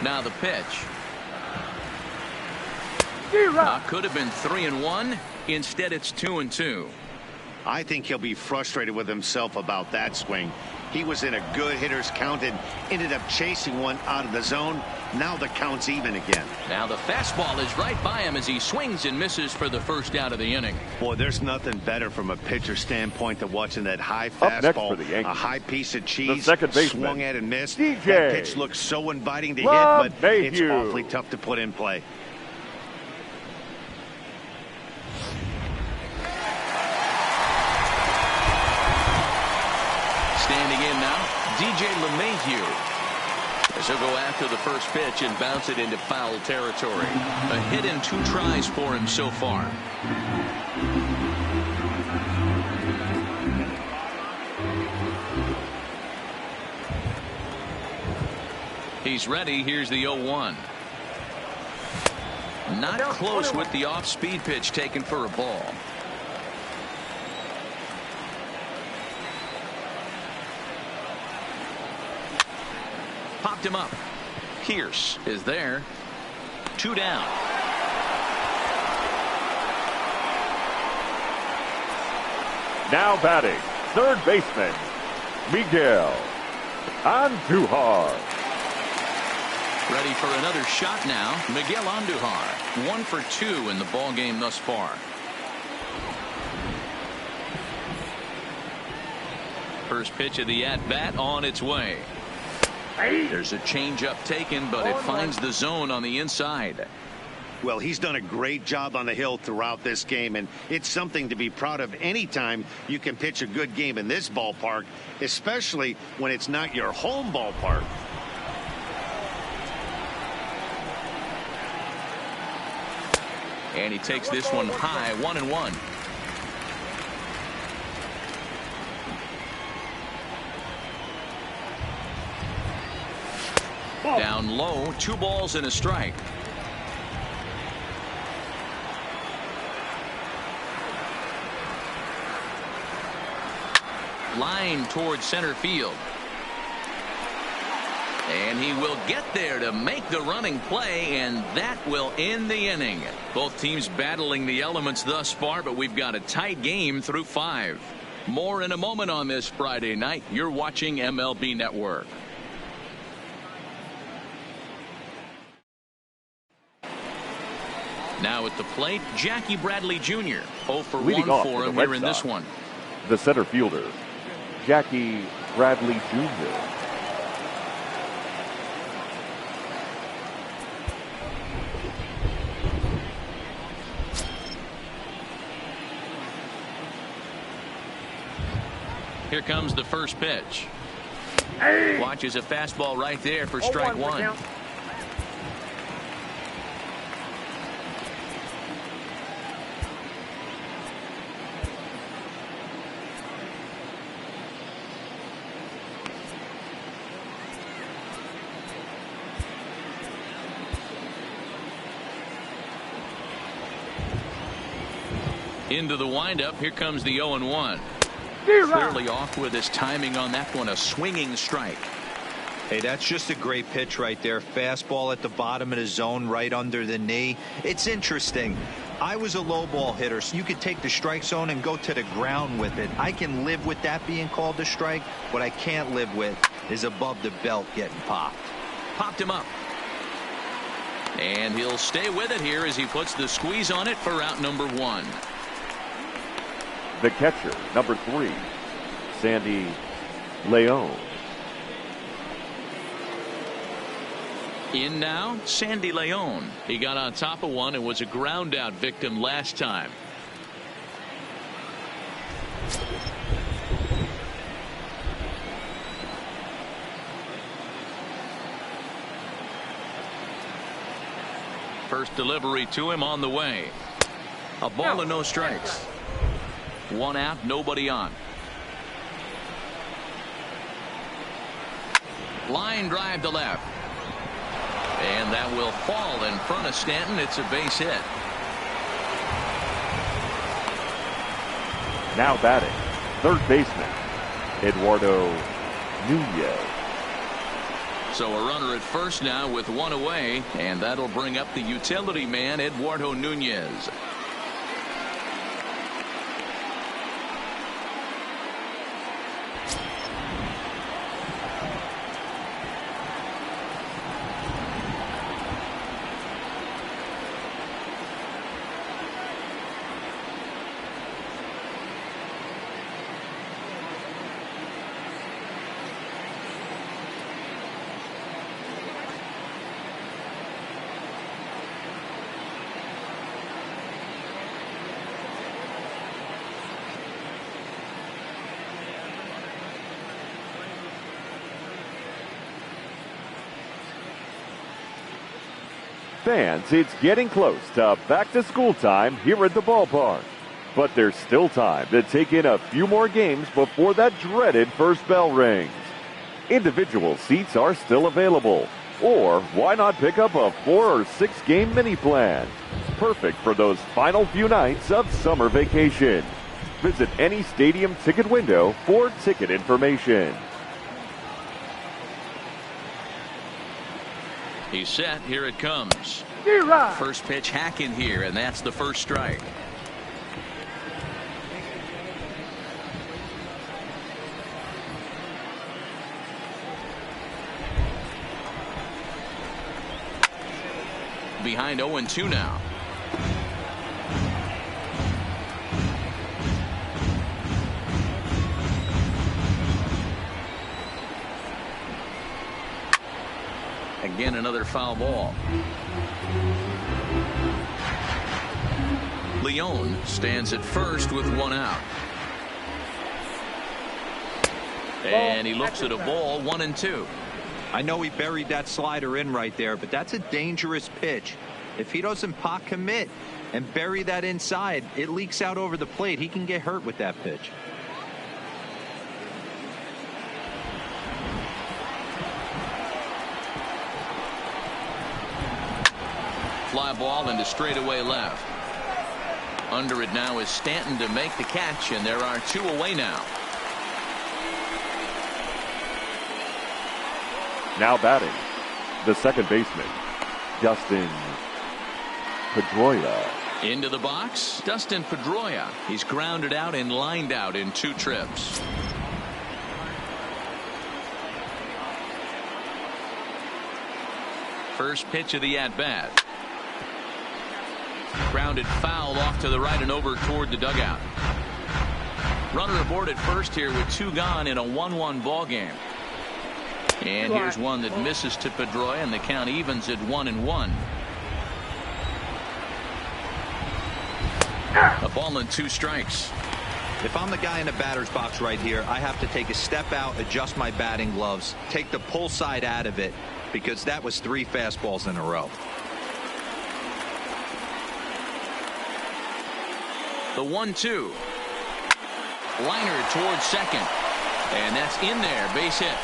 Now the pitch. Could have been 3-1. Instead, it's 2-2. I think he'll be frustrated with himself about that swing. He was in a good hitter's count and ended up chasing one out of the zone. Now the count's even again. Now the fastball is right by him as he swings and misses for the first out of the inning. Boy, there's nothing better from a pitcher standpoint than watching that high Up next fastball, for the Yankees, a high piece of cheese, the second baseman, swung at and missed. DJ. That pitch looks so inviting to hit, but it's awfully tough to put in play. Standing in now, DJ LeMahieu. As he'll go after the first pitch and bounce it into foul territory. A hit in 2 tries for him so far. He's ready. Here's the 0-1. Not close with the off-speed pitch taken for a ball. Popped him up. Pierce is there. 2 down. Now batting, third baseman, Miguel Andujar. Ready for another shot now. Miguel Andujar, 1 for 2 in the ball game thus far. First pitch of the at-bat on its way. There's a changeup taken, but it finds the zone on the inside. Well, he's done a great job on the hill throughout this game, and it's something to be proud of anytime you can pitch a good game in this ballpark, especially when it's not your home ballpark. And he takes this one high, 1-1. Down low, 2 balls and a strike. Line towards center field. And he will get there to make the running play, and that will end the inning. Both teams battling the elements thus far, but we've got a tight game through 5. More in a moment on this Friday night. You're watching MLB Network. Now at the plate, Jackie Bradley Jr. 0 for 1 for him here in this one. The center fielder, Jackie Bradley Jr. Here comes the first pitch. Watches a fastball right there for strike 1. Into the windup. Here comes the 0-1. Clearly off with his timing on that one. A swinging strike. Hey, that's just a great pitch right there. Fastball at the bottom of the zone, right under the knee. It's interesting. I was a low ball hitter, so you could take the strike zone and go to the ground with it. I can live with that being called a strike. What I can't live with is above the belt getting popped. Popped him up. And he'll stay with it here as he puts the squeeze on it for out number 1. The catcher, number 3, Sandy Leon. In now, Sandy Leon. He got on top of one and was a ground out victim last time. First delivery to him on the way. A ball and no strikes. 1 out, nobody on. Line drive to left. And that will fall in front of Stanton. It's a base hit. Now batting, third baseman, Eduardo Nunez. So a runner at first now with one away, and that'll bring up the utility man, Eduardo Nunez. Fans, it's getting close to back-to-school time here at the ballpark. But there's still time to take in a few more games before that dreaded first bell rings. Individual seats are still available. Or why not pick up a 4 or 6 game mini plan? Perfect for those final few nights of summer vacation. Visit any stadium ticket window for ticket information. He's set. Here it comes. First pitch hacking here, and that's the first strike. Behind 0-2 now. Again, another foul ball. Leon stands at first with one out. And he looks at a ball, 1-2. I know he buried that slider in right there, but that's a dangerous pitch. If he doesn't pot commit and bury that inside, it leaks out over the plate. He can get hurt with that pitch. Fly ball into straightaway left. Under it now is Stanton to make the catch, and there are 2 away now. Now batting, the second baseman, Dustin Pedroia. Into the box, Dustin Pedroia. He's grounded out and lined out in 2 trips. First pitch of the at-bat. Grounded foul off to the right and over toward the dugout. Runner aboard at first here with 2 gone in a 1-1 ball game. And here's one that misses to Pedroia, and the count evens at 1-1. A ball and 2 strikes. If I'm the guy in the batter's box right here, I have to take a step out, adjust my batting gloves, take the pull side out of it, because that was 3 fastballs in a row. The 1-2. Liner towards second. And that's in there. Base hit.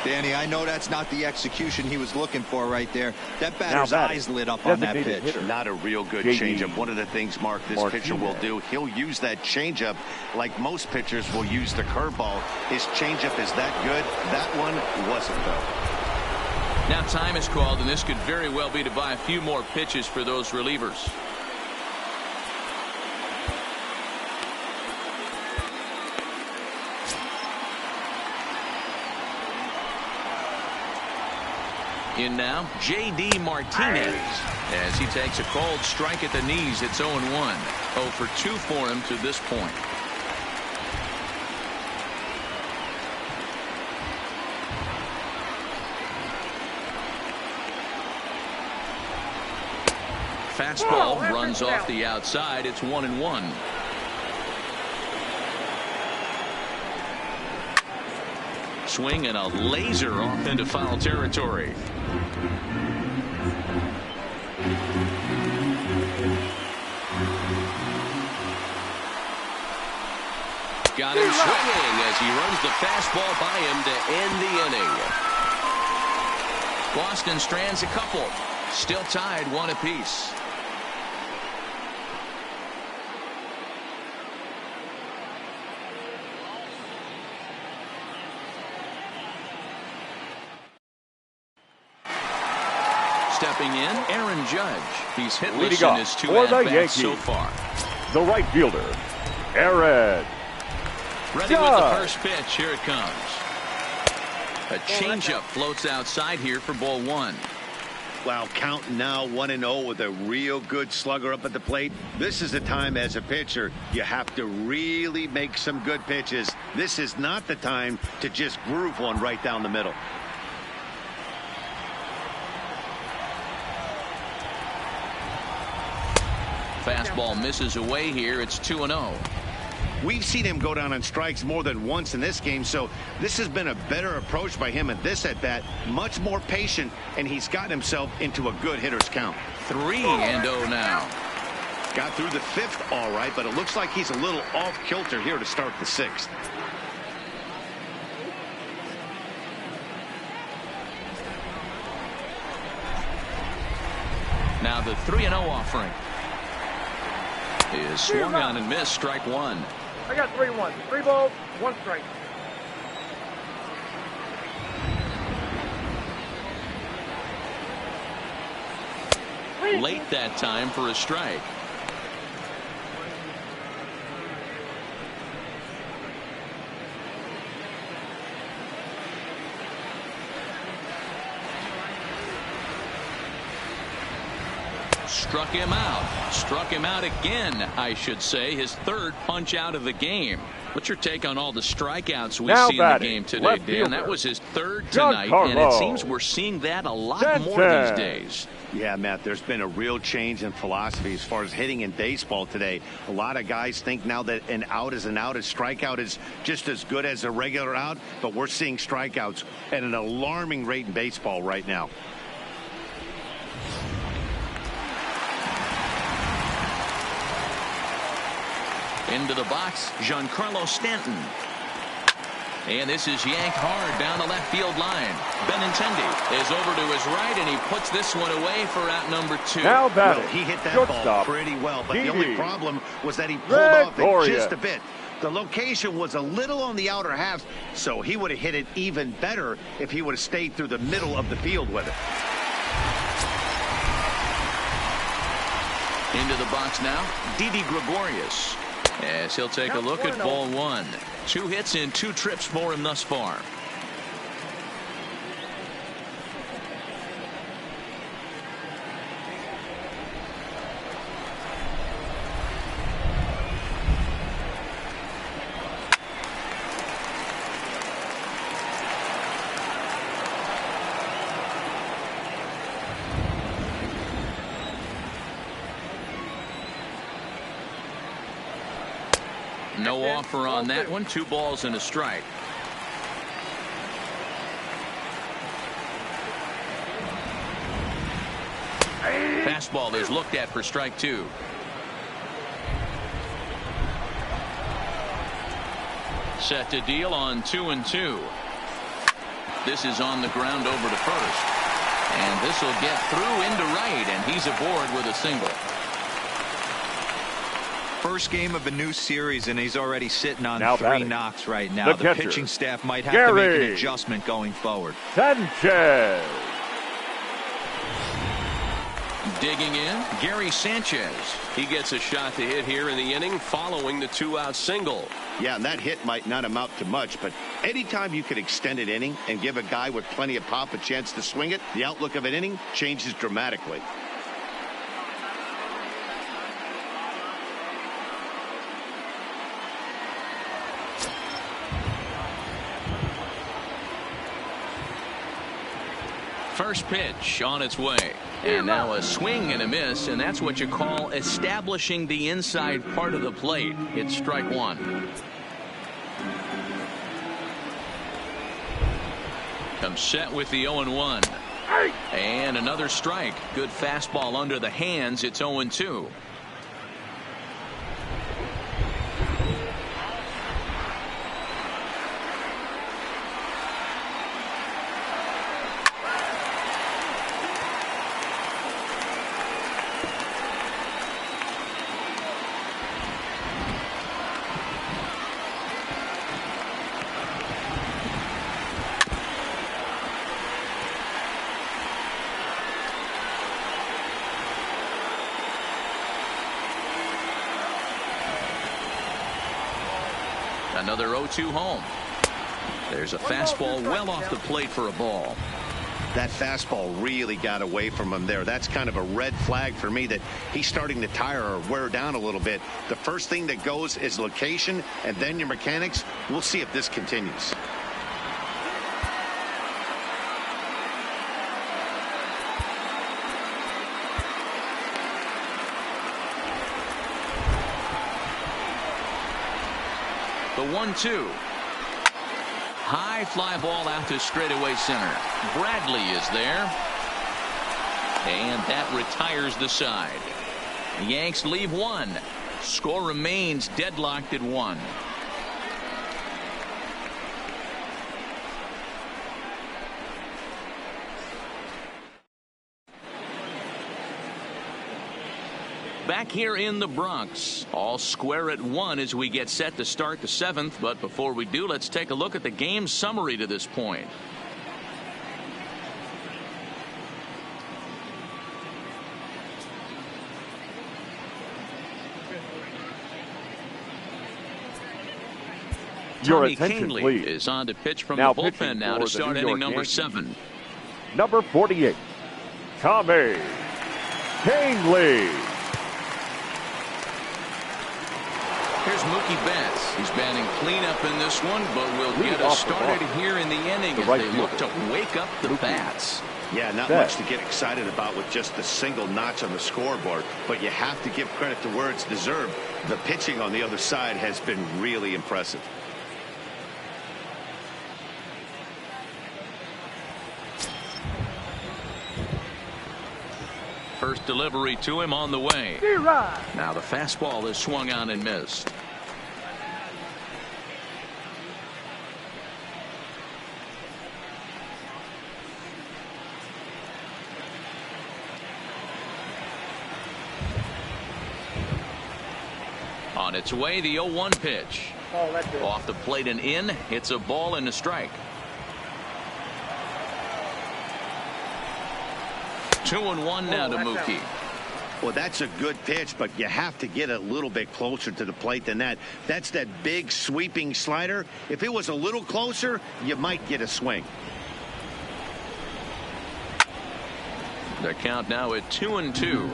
Danny, I know that's not the execution he was looking for right there. That batter's eyes lit up on that pitch. Not a real good changeup. One of the things, Mark, this pitcher will do, he'll use that changeup like most pitchers will use the curveball. His changeup is that good. That one wasn't, though. Now time is called, and this could very well be to buy a few more pitches for those relievers. In now, J.D. Martinez as he takes a cold strike at the knees. It's 0-1. 0 for 2 for him to this point. Fastball runs off the outside. It's 1-1. Swing and a laser off into foul territory. Got him swinging as he runs the fastball by him to end the inning. Boston strands a couple. Still tied 1 apiece. Stepping in, Aaron Judge. He's hitless Leading in off his 2 for the at-bats so Yankees, far. the right fielder, Aaron Ready Judge. with the first pitch. Here it comes. A changeup floats outside here for ball 1. Wow, count now 1-0 with a real good slugger up at the plate. This is the time as a pitcher you have to really make some good pitches. This is not the time to just groove one right down the middle. Fastball misses away here. It's 2-0. We've seen him go down on strikes more than once in this game, so this has been a better approach by him at this at-bat. Much more patient, and he's gotten himself into a good hitter's count. 3-0 now. Got through the 5th all right, but it looks like he's a little off kilter here to start the 6th. Now the 3-0 offering is swung on and missed. Strike 1. I got 3-1. 3 balls, 1 strike. Late that time for a strike. Struck him out. Struck him out again, I should say. His 3rd punch out of the game. What's your take on all the strikeouts we see in the game today, Dan? That was his 3rd tonight, and it seems we're seeing that a lot more these days. Yeah, Matt, there's been a real change in philosophy as far as hitting in baseball today. A lot of guys think now that an out is an out. A strikeout is just as good as a regular out, but we're seeing strikeouts at an alarming rate in baseball right now. Into the box, Giancarlo Stanton. And this is yanked hard down the left field line. Benintendi is over to his right, and he puts this one away for out number 2. Now batting, well, he hit that shortstop, ball pretty well, but the only problem was that he pulled off it just a bit. The location was a little on the outer half, so he would have hit it even better if he would have stayed through the middle of the field with it. Into the box now, Didi Gregorius. As he'll take a look at ball 1. 2 hits in 2 trips for him thus far. No offer on that one. 2 balls and a strike. Fastball is looked at for strike 2. Set to deal on 2-2. This is on the ground over to first. And this will get through into right, and he's aboard with a single. First game of a new series, and he's already sitting on Now 3 batting, knocks right now. The catcher, pitching staff might have to make an adjustment going forward. Sanchez. Digging in, Gary Sanchez. He gets a shot to hit here in the inning following the 2-out single. Yeah, and that hit might not amount to much, but anytime you can extend an inning and give a guy with plenty of pop a chance to swing it, the outlook of an inning changes dramatically. First pitch on its way. And now a swing and a miss, and that's what you call establishing the inside part of the plate. It's strike 1. Comes set with the 0-1. And another strike. Good fastball under the hands. It's 0-2. Another 0-2 home. There's a fastball well off the plate for a ball. That fastball really got away from him there. That's kind of a red flag for me that he's starting to tire or wear down a little bit. The first thing that goes is location and then your mechanics. We'll see if this continues. The 1-2. High fly ball out to straightaway center. Bradley is there. And that retires the side. The Yanks leave one. Score remains deadlocked at 1. Back here in the Bronx, all square at 1 as we get set to start the 7th. But before we do, let's take a look at the game summary to this point. Your Tommy attention, Canley please. is on to pitch from Now the bullpen now to start inning number 7. Number 48, Tommy Canley. Here's Mookie Betts. He's batting cleanup in this one, but will get us started here in the inning as they look to wake up the bats. Yeah, not much to get excited about with just a single notch on the scoreboard, but you have to give credit to where it's deserved. The pitching on the other side has been really impressive. First delivery to him on the way. Now the fastball is swung on and missed. On its way, the 0-1 pitch. Off the plate and in. It's a ball and a strike. 2-1 now to Mookie. Well, that's a good pitch, but you have to get a little bit closer to the plate than that. That's that big sweeping slider. If it was a little closer, you might get a swing. The count now at 2-2.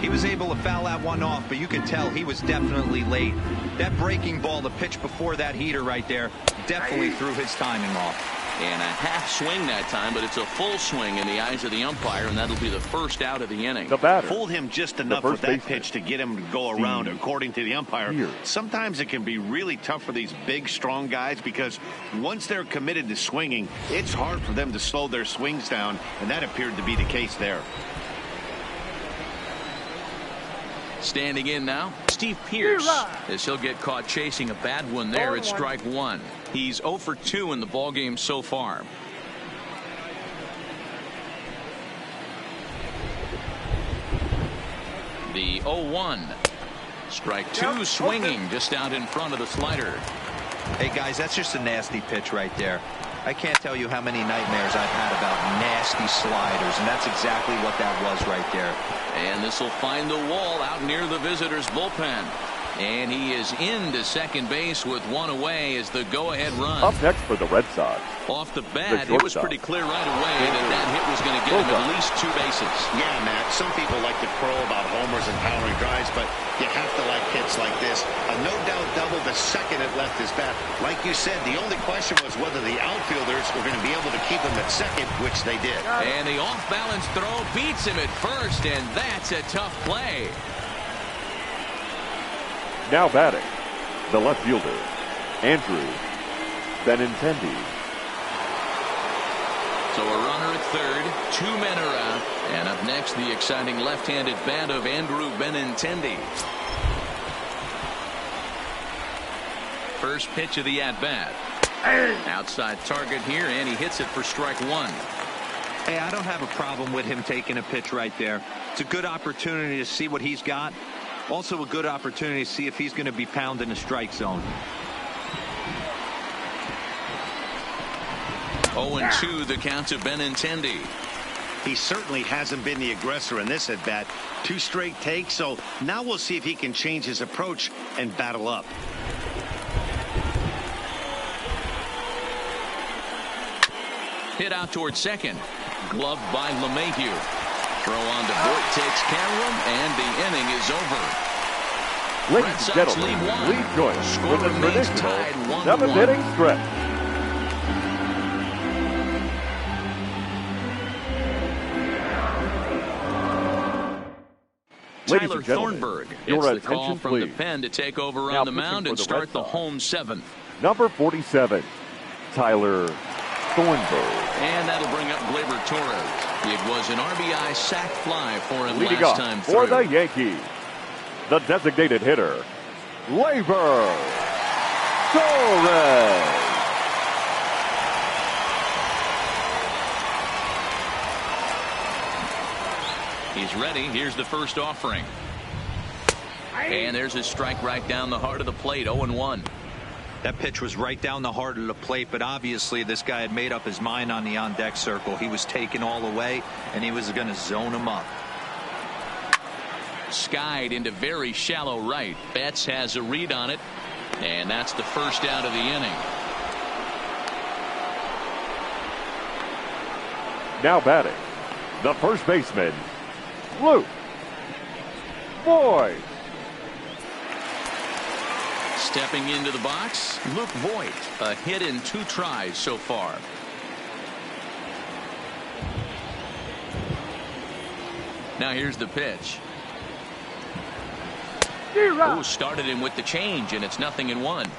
He was able to foul that one off, but you could tell he was definitely late. That breaking ball, the pitch before that heater right there, definitely threw his timing off. And a half swing that time, but it's a full swing in the eyes of the umpire, and that'll be the first out of the inning. The batter, fooled him just enough with that pitch to get him to go around, according to the umpire. Sometimes it can be really tough for these big, strong guys because once they're committed to swinging, it's hard for them to slow their swings down, and that appeared to be the case there. Standing in now, Steve Pearce, as he'll get caught chasing a bad one there at strike 1. He's 0 for 2 in the ballgame so far. The 0-1. Strike 2 swinging just out in front of the slider. Hey, guys, that's just a nasty pitch right there. I can't tell you how many nightmares I've had about nasty sliders, and that's exactly what that was right there. And this will find the wall out near the visitors' bullpen. And he is into second base with one away as the go-ahead run. Up next for the Red Sox. Off the bat, it was pretty clear right away that hit was going to get him at least 2 bases. Yeah, Matt, some people like to crow about homers and powering drives, but you have to like hits like this. A no-doubt double the second it left his bat. Like you said, the only question was whether the outfielders were going to be able to keep him at second, which they did. And the off-balance throw beats him at first, and that's a tough play. Now batting, the left fielder, Andrew Benintendi. So a runner at third, 2 men are out, and up next the exciting left-handed bat of Andrew Benintendi. First pitch of the at-bat. Outside target here, and he hits it for strike 1. Hey, I don't have a problem with him taking a pitch right there. It's a good opportunity to see what he's got. Also a good opportunity to see if he's going to be pounding the strike zone. 0-2 the count to Benintendi. He certainly hasn't been the aggressor in this at-bat. 2 straight takes, so now we'll see if he can change his approach and battle up. Hit out towards second. Gloved by LeMahieu. Throw on to Voit, takes care of him, and the inning is over. Ladies and gentlemen, please join us for the traditional 7th inning stretch. Tyler Thornburg gets the call from the pen to take over on the mound and start the home 7th. Number 47, Tyler Thornburg. And that'll bring up Gleyber Torres. It was an RBI sac fly for him Leading last off time for through. the Yankees, the designated hitter, Gleyber Torres. He's ready. Here's the first offering. And there's his strike right down the heart of the plate, 0-1. That pitch was right down the heart of the plate, but obviously this guy had made up his mind on the on-deck circle. He was taken all the way, and he was going to zone him up. Skied into very shallow right. Betts has a read on it, and that's the first out of the inning. Now batting, the first baseman, Luke Voit. Stepping into the box, Luke Voit. A hit in 2 tries so far. Now here's the pitch. Ooh, started him with the change, and it's 0-1.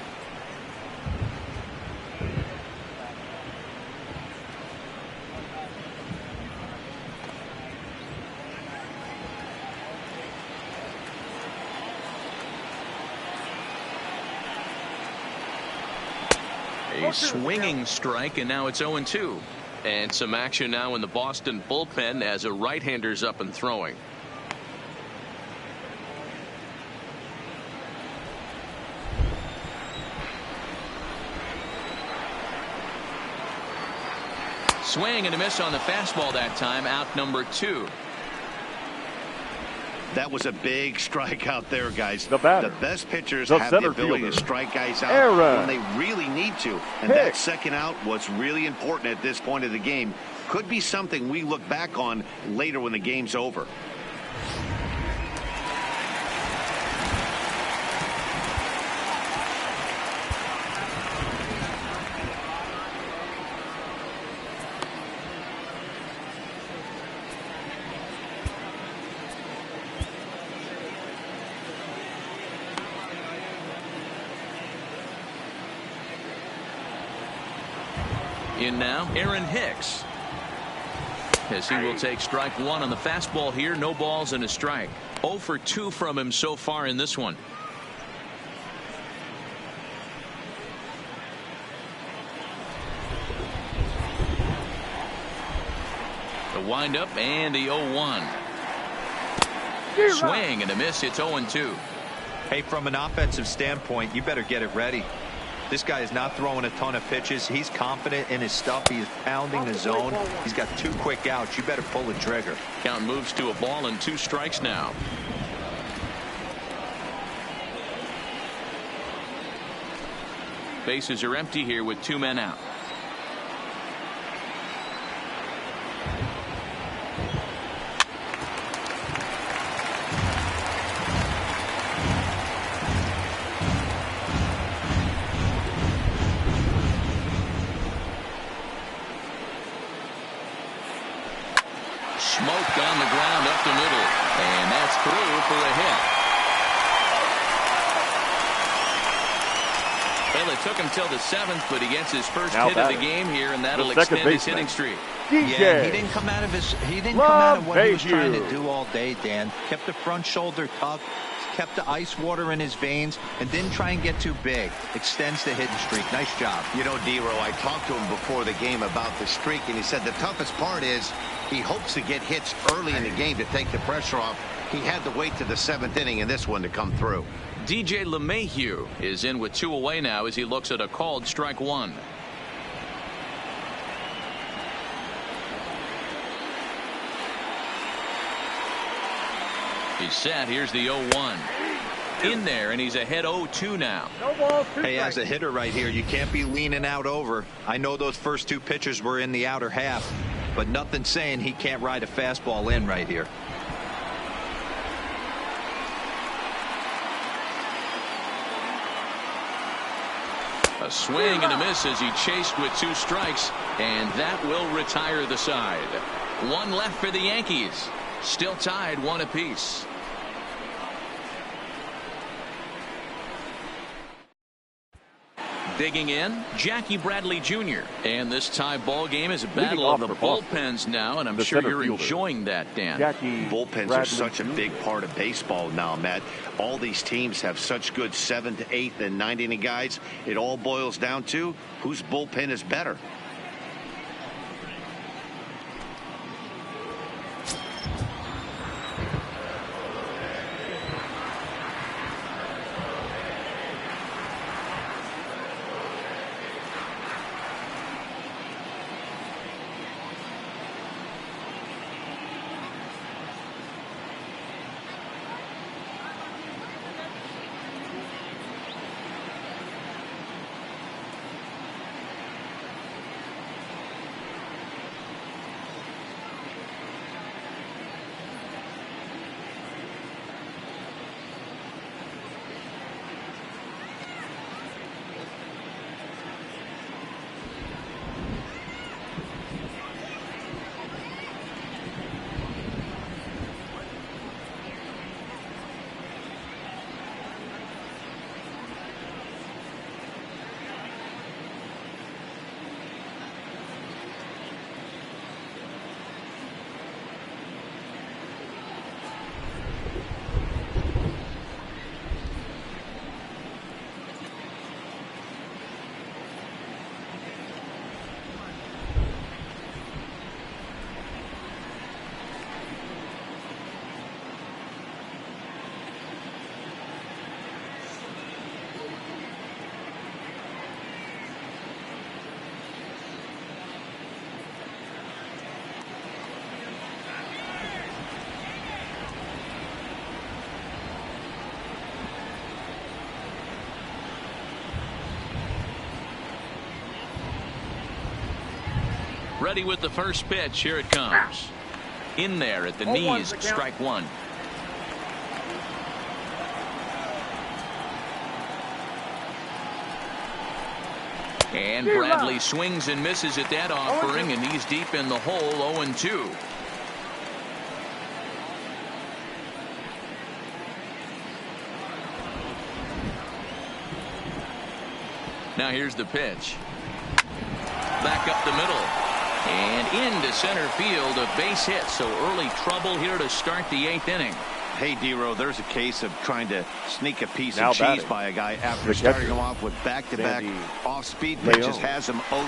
A swinging strike, and now it's 0-2. And some action now in the Boston bullpen as a right-hander's up and throwing. Swing and a miss on the fastball that time. Out number 2. That was a big strikeout there, guys. The batter, best pitchers the have the center ability fielder, to strike guys out Aaron when they really need to. And that second out was really important at this point of the game. Could be something we look back on later when the game's over. In now, Aaron Hicks. As he will take strike 1 on the fastball here. No balls and a strike. 0 for 2 from him so far in this one. The windup and the 0-1. Swing and a miss. It's 0-2. Hey, from an offensive standpoint, you better get it ready. This guy is not throwing a ton of pitches. He's confident in his stuff. He's pounding the zone. He's got 2 quick outs. You better pull the trigger. Count moves to a ball and 2 strikes now. Bases are empty here with 2 men out. Smoked on the ground up the middle, and that's through for a hit. Well, it took him till the 7th, but he gets his first hit of the game here, and that'll extend his hitting streak. Yeah, he didn't come out of what he was trying to do all day, Dan. Kept the front shoulder tucked, kept the ice water in his veins, and didn't try and get too big. Extends the hitting streak. Nice job. You know, D-Row, I talked to him before the game about the streak, and he said the toughest part is he hopes to get hits early in the game to take the pressure off. He had to wait to the 7th inning in this one to come through. DJ LeMahieu is in with 2 away now as he looks at a called strike 1. He's set. Here's the 0-1. In there, and he's ahead 0-2 now. No balls, 2 Hey, strikes. as a hitter right here, you can't be leaning out over. I know those first 2 pitches were in the outer half, but nothing saying he can't ride a fastball in right here. A swing and a miss as he chased with 2 strikes, and that will retire the side. 1 left for the Yankees. Still tied 1 apiece. Digging in, Jackie Bradley Jr. And this tie ball game is a battle of the bullpens now, and I'm sure you're enjoying that, Dan. Bullpens are such a big part of baseball now, Matt. All these teams have such good 7th, 8th, and 9th inning guys. It all boils down to whose bullpen is better. Ready with the first pitch. Here it comes. In there at the knees. Strike 1. And Bradley swings and misses at that offering, and he's deep in the hole, 0-2. Now here's the pitch. Back up the middle. And into center field, a base hit. So early trouble here to start the 8th inning. Hey, D-Row, there's a case of trying to sneak a piece of cheese by a guy after starting him off with back-to-back off-speed pitches, has him 0-2,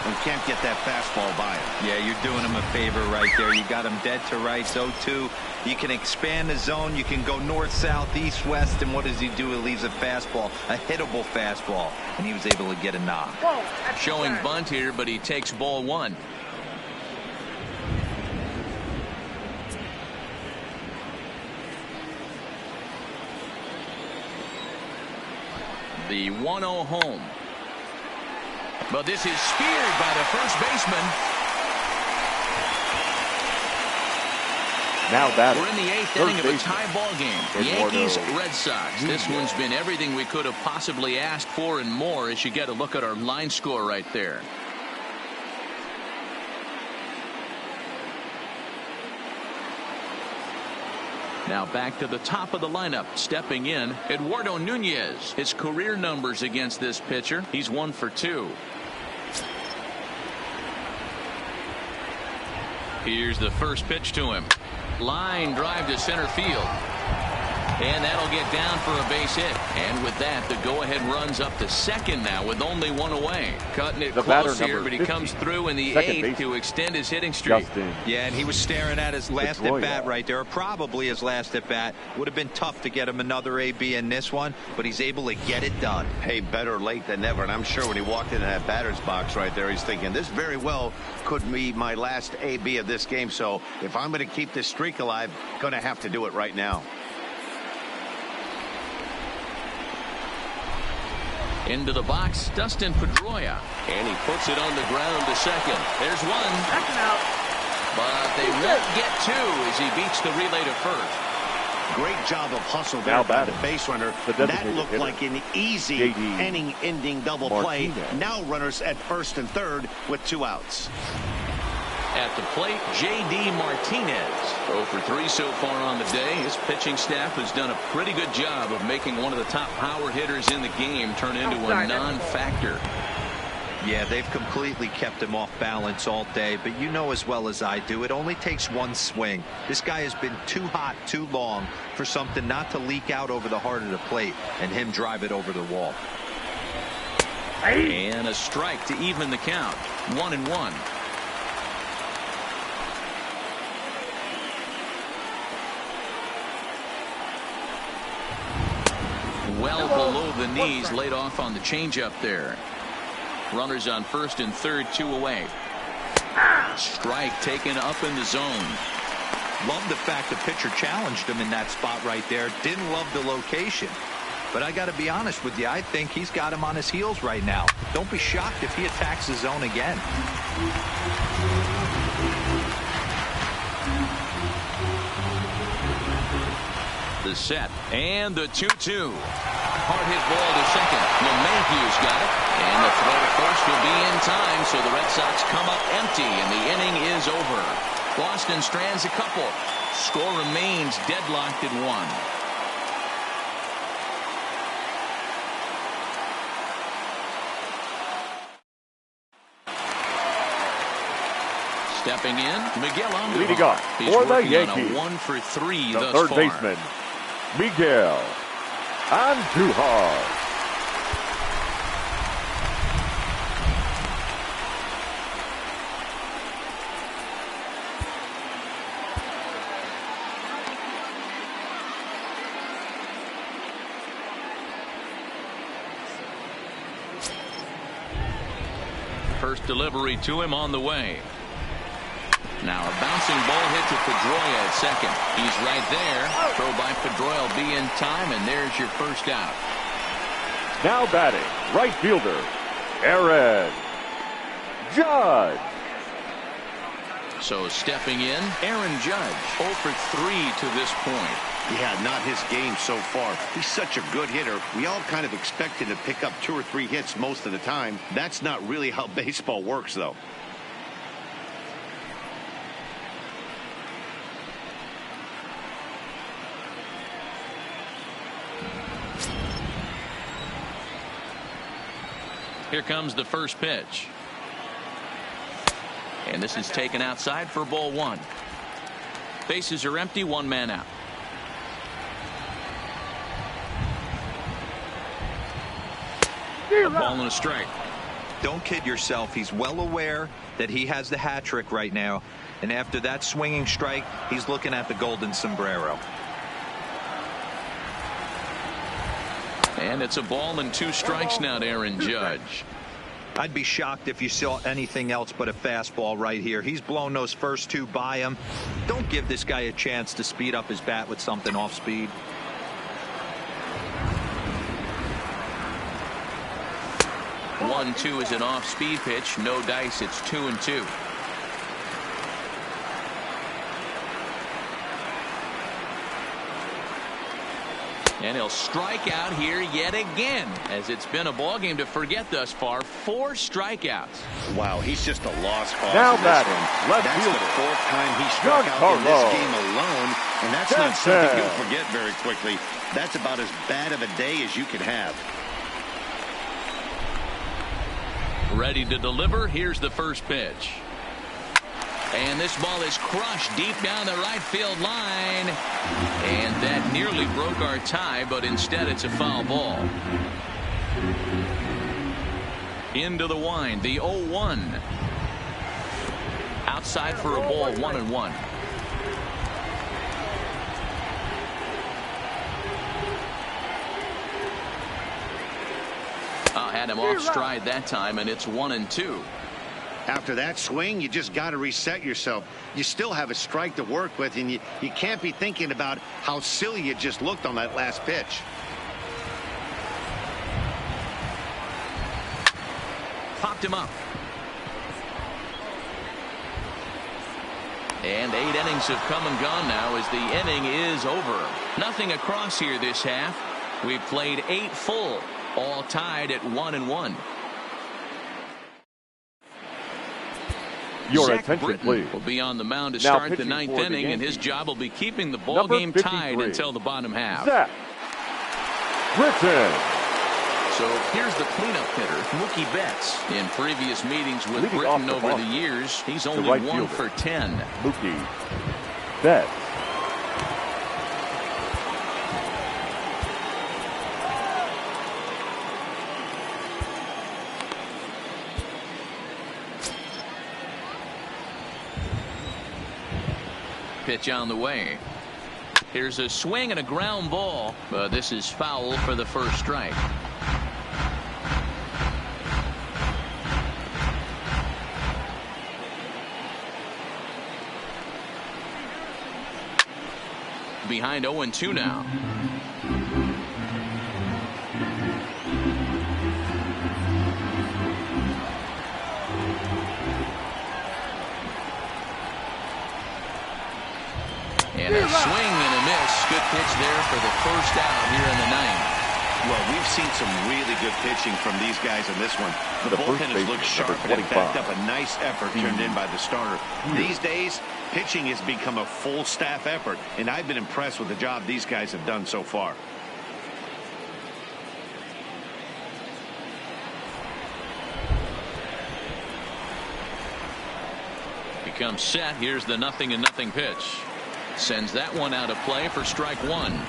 and can't get that fastball by him. Yeah, you're doing him a favor right there. You got him dead to rights, 0-2. You can expand the zone. You can go north, south, east, west, and what does he do? He leaves a fastball, a hittable fastball, and he was able to get a knock. Showing bunt here, but he takes ball 1. The 1-0 home. But this is speared by the first baseman. Now we're in the 8th inning of a tie ball game. Yankees, Red Sox. This one's been everything we could have possibly asked for and more as you get a look at our line score right there. Now back to the top of the lineup. Stepping in, Eduardo Nunez. His career numbers against this pitcher. He's 1 for 2. Here's the first pitch to him. Line drive to center field. And that'll get down for a base hit. And with that, the go-ahead runs up to second now with only 1 away. Cutting it close here, but he comes through in the 8th to extend his hitting streak. Yeah, and he was staring at his last at-bat right there, or probably his last at-bat. Would have been tough to get him another AB in this one, but he's able to get it done. Hey, better late than never, and I'm sure when he walked into that batter's box right there, he's thinking, this very well could be my last AB of this game, so if I'm going to keep this streak alive, going to have to do it right now. Into the box, Dustin Pedroia. And he puts it on the ground to second. There's one. That's an out. But they won't get two as he beats the relay to first. Great job of hustle there by the base runner. That looked like an easy inning-ending double play. Now runners at first and third with 2 outs. At the plate, J.D. Martinez. 0 for 3 so far on the day. His pitching staff has done a pretty good job of making one of the top power hitters in the game turn into a non-factor. Yeah, they've completely kept him off balance all day, but you know as well as I do, it only takes one swing. This guy has been too hot too long for something not to leak out over the heart of the plate and him drive it over the wall. And a strike to even the count. 1-1. Well below the knees, laid off on the changeup there. Runners on first and third, 2 away. Strike taken up in the zone. Love the fact the pitcher challenged him in that spot right there. Didn't love the location. But I got to be honest with you, I think he's got him on his heels right now. Don't be shocked if he attacks the zone again. The set and the 2-2. Hard hit ball to second. LeMahieu's got it. And the throw to first will be in time, so the Red Sox come up empty, and the inning is over. Boston strands a couple. Score remains deadlocked at 1. Stepping in, Miguel Andujar. Leading off for the Yankees, 1 for 3 the thus third far. baseman, Miguel Andujar. First delivery to him on the way. Now a bouncing ball hit to Pedroia at second. He's right there. Throw by Pedroia will be in time, and there's your first out. Now batting, right fielder, Aaron Judge. So stepping in, Aaron Judge, 0 for 3 to this point. Yeah, not his game so far. He's such a good hitter. We all kind of expect him to pick up 2 or 3 hits most of the time. That's not really how baseball works, though. Here comes the first pitch. And this is taken outside for ball 1. Bases are empty, 1 man out. A ball and a strike. Don't kid yourself. He's well aware that he has the hat trick right now. And after that swinging strike, he's looking at the golden sombrero. And it's a ball and 2 strikes now to Aaron Judge. I'd be shocked if you saw anything else but a fastball right here. He's blown those first 2 by him. Don't give this guy a chance to speed up his bat with something off speed. One, 2 is an off-speed pitch. No dice. It's 2-2. And he'll strike out here yet again, as it's been a ball game to forget thus far. 4 strikeouts. Wow, he's just a lost cause. Now in this batting, one. left That's fielder, the 4th time he struck out in this game alone, and that's not something you'll forget very quickly. That's about as bad of a day as you can have. Ready to deliver. Here's the first pitch. And this ball is crushed deep down the right field line. And that nearly broke our tie, but instead it's a foul ball. Into the wind, the 0-1. Outside for a ball, 1-1. Had him off stride that time, and it's 1-2. After that swing, you just got to reset yourself. You still have a strike to work with, and you can't be thinking about how silly you just looked on that last pitch. picked him up. And 8 innings have come and gone now as the inning is over. Nothing across here this half. We've played 8 full, all tied at 1-1. Your Zach attention, Britton please. will be on the mound to Now start the pitching 9th for the inning, and his Yankees. job will be keeping the ball Number game tied 53. until the bottom half. Zach Britton. So here's the cleanup hitter, Mookie Betts. In previous meetings with Leading Britton off the over bump. the years, he's The only right 1 fielder. for 10. Mookie Betts. Pitch on the way. Here's a swing and a ground ball, but this is foul for the first strike. Behind 0-2 now. And a swing and a miss. Good pitch there for the first out here in the 9th. Well, we've seen some really good pitching from these guys in this one. The first bullpen has looked baseman, sharp number and it backed 25. up a nice effort turned in by the starter. These days, pitching has become a full staff effort, and I've been impressed with the job these guys have done so far. He comes set. Here's the 0-0 pitch. Sends that one out of play for strike 1.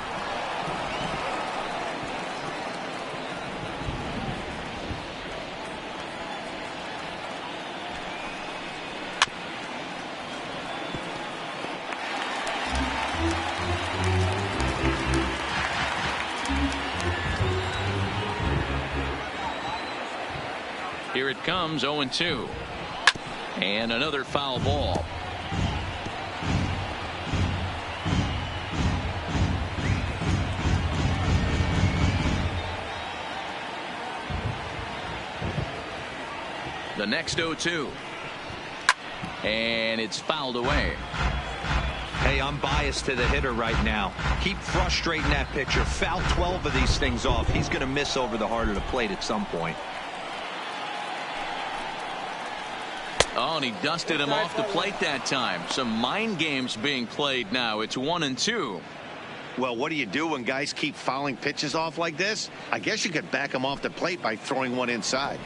Here it comes, 0-2. And another foul ball. The next 0-2. And it's fouled away. Hey, I'm biased to the hitter right now. Keep frustrating that pitcher. Foul 12 of these things off. He's going to miss over the heart of the plate at some point. Oh, and he dusted him off the plate that time. Some mind games being played now. It's 1-2. Well, what do you do when guys keep fouling pitches off like this? I guess you could back them off the plate by throwing one inside.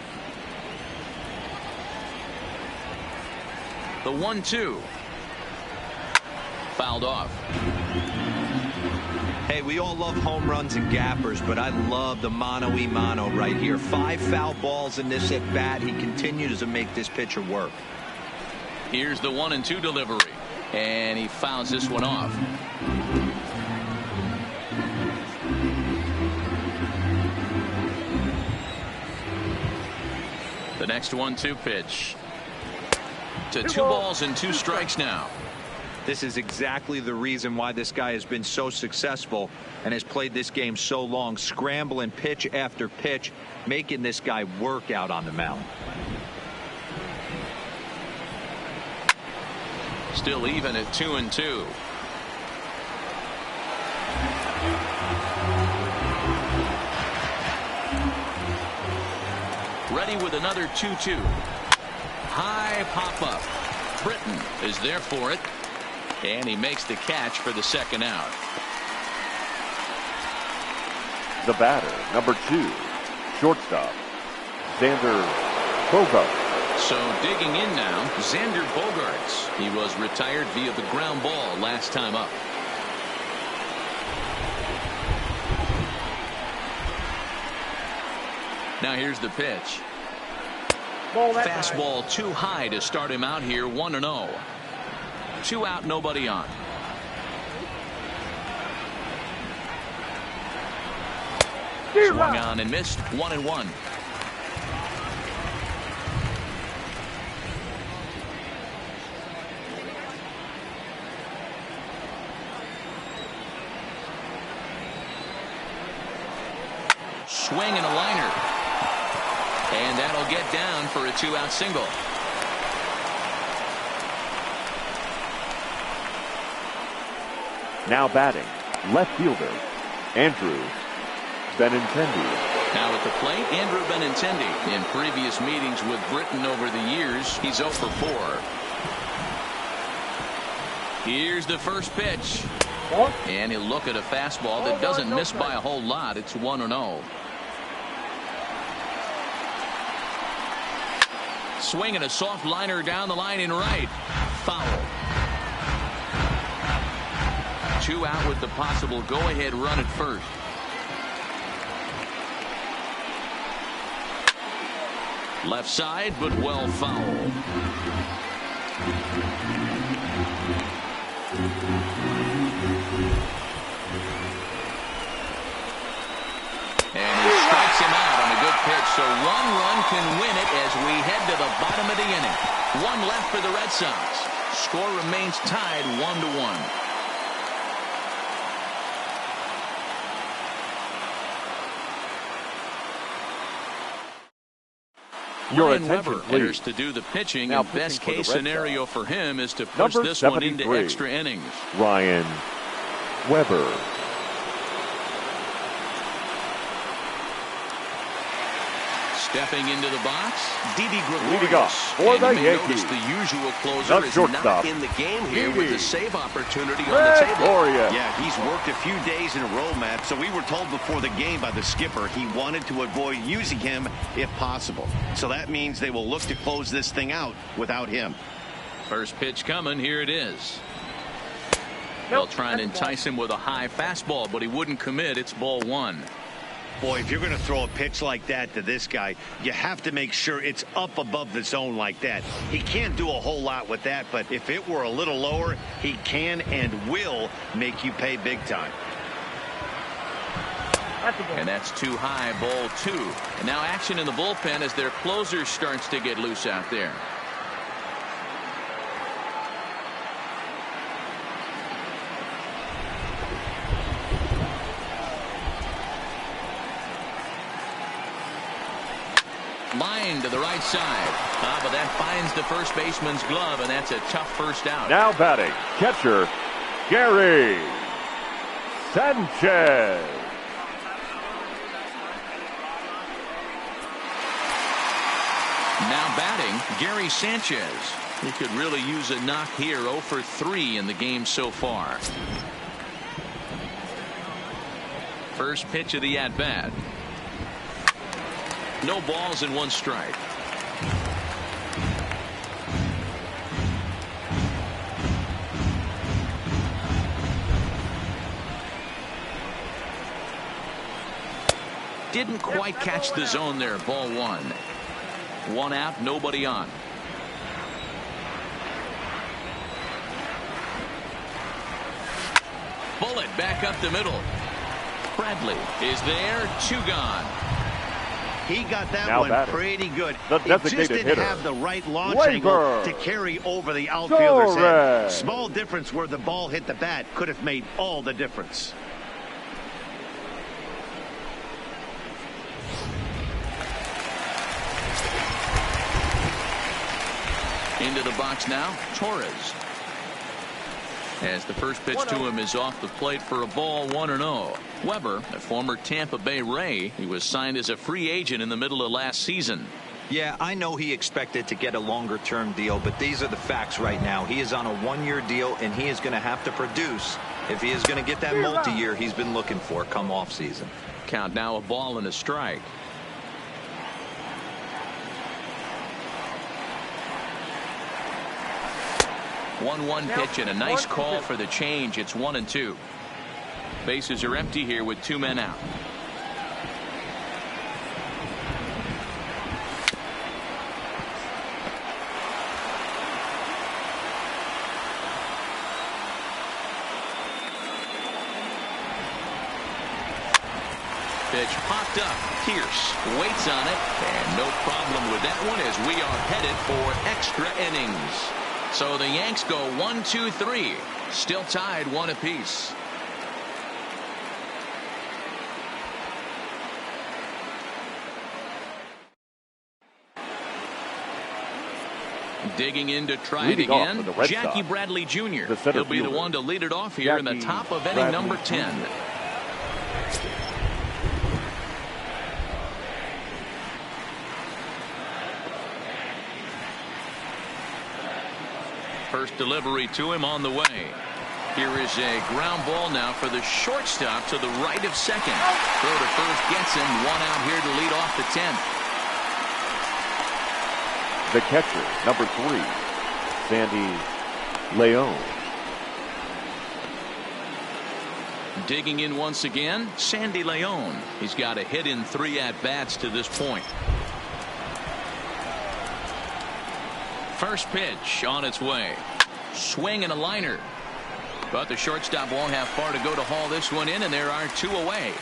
The 1-2. Fouled off. Hey, we all love home runs and gappers, but I love the mano-y-mano right here. 5 foul balls in this at-bat. He continues to make this pitcher work. Here's the 1-2 delivery. And he fouls this one off. The next 1-2 pitch. To 2 balls and 2 strikes now. This is exactly the reason why this guy has been so successful and has played this game so long, scrambling pitch after pitch, making this guy work out on the mound. Still even at 2-2. Ready with another 2-2. High pop-up. Britton is there for it. And he makes the catch for the second out. The batter, number 2, shortstop, Xander Bogaerts. So digging in now, Xander Bogaerts. He was retired via the ground ball last time up. Now here's the pitch. Fastball too high to start him out here, 1-0. 2 out, nobody on. Swung on and missed, 1-1. Swing and a liner. And that'll get down for a 2-out single. Now batting, left fielder, Andrew Benintendi. Now at the plate, Andrew Benintendi. In previous meetings with Britain over the years, he's 0 for 4. Here's the first pitch. And he'll look at a fastball that doesn't miss by a whole lot. It's 1-0. Swinging a soft liner down the line in right. Foul. 2 out with the possible go-ahead run at first. Left side, but well fouled. And he strikes him out on a good pitch. So 1 run can win it as we head to the bottom of the inning. 1 left for the Red Sox. Score remains tied 1-1. Ryan Weber enters to do the pitching, and best case scenario for him is to push this one into extra innings. Ryan Weber. Stepping into the box, Didi Gregorius. For the Yankees. The usual closer is not in the game here with a save opportunity on the table. Yeah, he's worked a few days in a row, Matt. So we were told before the game by the skipper he wanted to avoid using him if possible. So that means they will look to close this thing out without him. First pitch coming. Here it is. They'll try and entice him with a high fastball, but he wouldn't commit. It's ball 1. Boy, if you're going to throw a pitch like that to this guy, you have to make sure it's up above the zone like that. He can't do a whole lot with that, but if it were a little lower, he can and will make you pay big time. And that's too high, ball 2. And now action in the bullpen as their closer starts to get loose out there. Line to the right side. But that finds the first baseman's glove, and that's a tough first out. Now batting, catcher, Gary Sanchez. Now batting, Gary Sanchez. He could really use a knock here. 0 for 3 in the game so far. First pitch of the at-bat. No balls and 1 strike. Didn't quite catch the zone there. Ball 1. 1 out, nobody on. Bullet back up the middle. Bradley is there. 2 gone. He got that now one batting. Pretty good. The It just didn't hitter. have the right launch angle to carry over the outfielder's head. Small difference where the ball hit the bat could have made all the difference. Into the box now, Torres. As the first pitch to him is off the plate for a ball, 1-0. Weber, a former Tampa Bay Ray, he was signed as a free agent in the middle of last season. Yeah, I know he expected to get a longer-term deal, but these are the facts right now. He is on a 1-year deal, and he is going to have to produce if he is going to get that multi-year he's been looking for come off season. Count now, a ball and a strike. One pitch and a nice call for the change. It's 1-2. Bases are empty here with 2 men out. Pitch popped up. Pierce waits on it, and no problem with that one as we are headed for extra innings. So the Yanks go 1-2-3, still tied 1 apiece. Digging in to try Leading it off again, for the Red Jackie Sox, Bradley Jr. the center He'll be the fielder, one to lead it off here in the top of inning number 10. First delivery to him on the way. Here is a ground ball now for the shortstop to the right of second. Throw to first gets him. One out here to lead off the 10th. The catcher, number 3, Sandy Leon. Digging in once again, Sandy Leon. He's got a hit in 3 at-bats to this point. First pitch on its way. Swing and a liner. But the shortstop won't have far to go to haul this one in, and there are 2 away.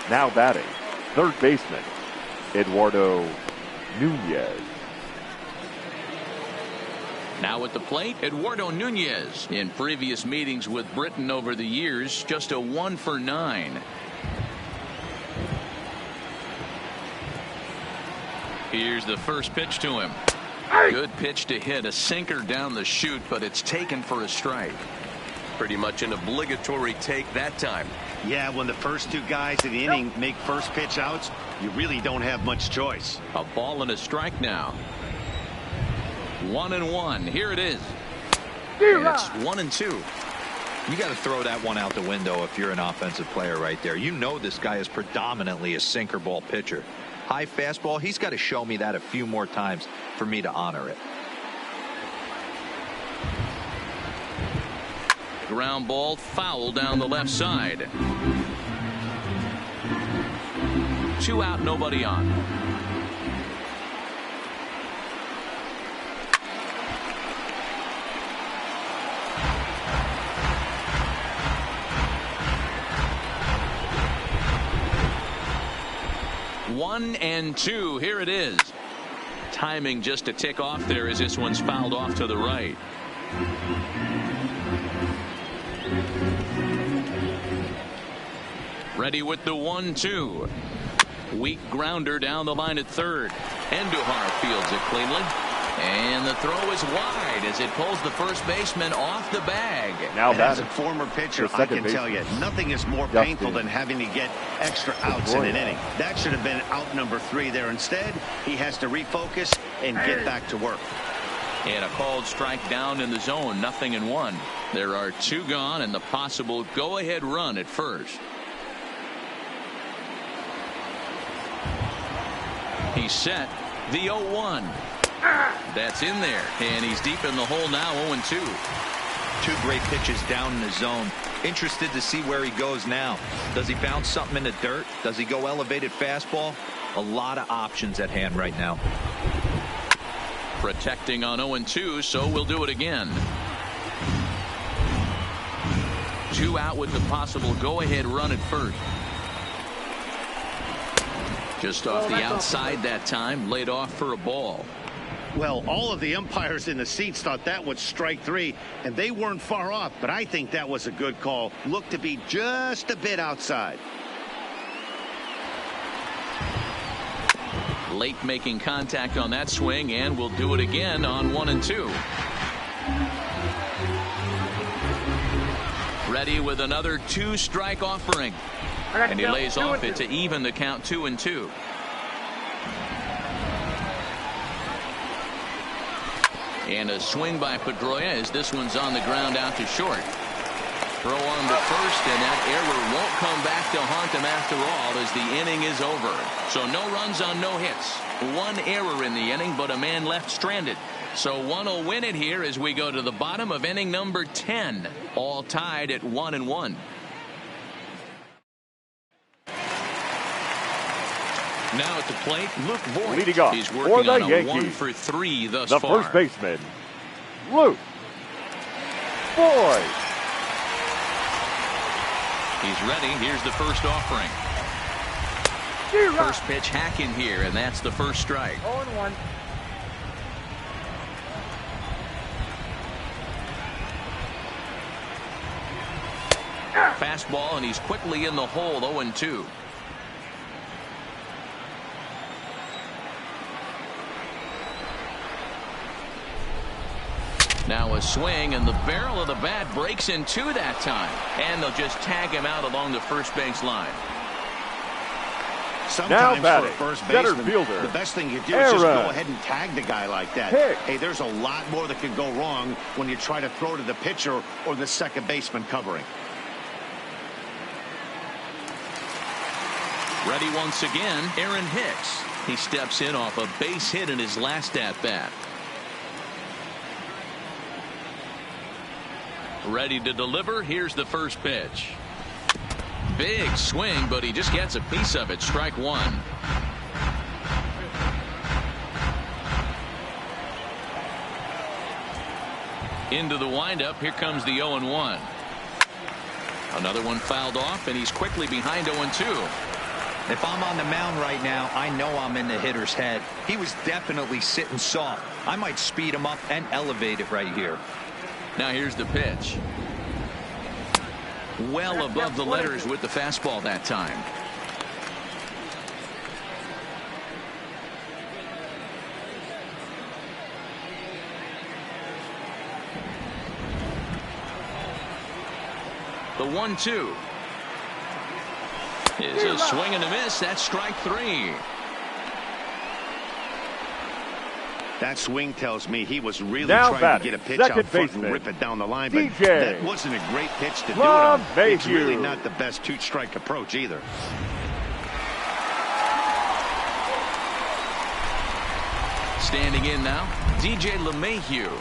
Now batting, third baseman, Eduardo Nunez. Now at the plate, Eduardo Nunez. In previous meetings with Britain over the years, just a 1 for 9. Here's the first pitch to him. Good pitch to hit, a sinker down the chute, but it's taken for a strike. Pretty much an obligatory take that time. Yeah, when the first 2 guys in the inning make first pitch outs, you really don't have much choice. A ball and a strike now. 1-1. Here it is. And it's 1-2. You got to throw that one out the window if you're an offensive player right there. You know this guy is predominantly a sinker ball pitcher. High fastball, he's got to show me that a few more times for me to honor it. Ground ball foul down the left side. 2 out, nobody on. One and 2. Here it is. Timing just to tick off there as this one's fouled off to the right. Ready with the 1-2. Weak grounder down the line at third. Andujar fields it cleanly. And the throw is wide as it pulls the first baseman off the bag. Now as a former pitcher, I can tell you, nothing is more painful than having to get extra outs in an inning. That should have been out number 3 there. Instead, he has to refocus and get back to work. And a called strike down in the zone, 0-1. There are 2 gone and the possible go-ahead run at first. He's set. The 0-1. That's in there, and he's deep in the hole now. 0-2. 2 great pitches down in the zone. Interested to see where he goes now. Does he bounce something in the dirt? Does he go elevated fastball? A lot of options at hand right now. Protecting on 0-2, so we'll do it again. 2 out with the possible go-ahead run at first. Just off the outside that time, laid off for a ball. Well, all of the umpires in the seats thought that was strike 3, and they weren't far off, but I think that was a good call. Looked to be just a bit outside. Late making contact on that swing, and we'll do it again on 1-2. Ready with another 2-strike offering. And he lays off it to even the count 2-2. And a swing by Pedroia as this one's on the ground out to short. Throw on to first, and that error won't come back to haunt him after all as the inning is over. So no runs on no hits. 1 error in the inning, but a man left stranded. So one will win it here as we go to the bottom of inning number 10. All tied at 1-1. Now at the plate, Luke Voigt. Leading off He's for working the on a Yankees, 1 for 3 thus the far. first baseman, Luke Voigt. He's ready. Here's the first offering. First pitch hacking here, and that's the first strike. 0-1. Fastball, and he's quickly in the hole. 0-2. a swing, and the barrel of the bat breaks in two that time. And they'll just tag him out along the first base line. Sometimes now for a first baseman, fielder, the best thing you do is just go ahead and tag the guy like that. Hey, there's a lot more that can go wrong when you try to throw to the pitcher or the second baseman covering. Ready once again, Aaron Hicks. He steps in off a base hit in his last at-bat. Ready to deliver. Here's the first pitch. Big swing, but he just gets a piece of it. Strike one. Into the windup. Here comes the 0-1. Another one fouled off, and he's quickly behind 0-2. If I'm on the mound right now, I know I'm in the hitter's head. He was definitely sitting soft. I might speed him up and elevate it right here. Now here's the pitch. Well above the letters with the fastball that time. The 1-2 is a swing and a miss. That's strike three. That swing tells me he was really now trying to get a pitch out front and rip it down the line, but that wasn't a great pitch to do it on. It's really not the best two-strike approach either. Standing in now, DJ LeMahieu,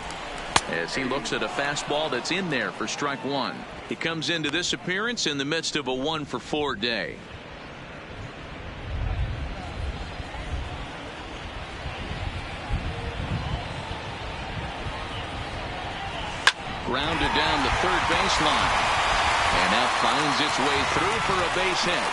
as he looks at a fastball that's in there for strike one. He comes into this appearance in the midst of a 1-for-4 day. Grounded down the third baseline. And that finds its way through for a base hit.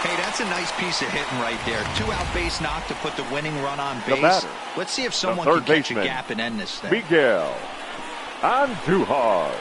Hey, that's a nice piece of hitting right there. 2-out base knock to put the winning run on base. Let's see if someone can catch a gap and end this thing. Miguel Andujar.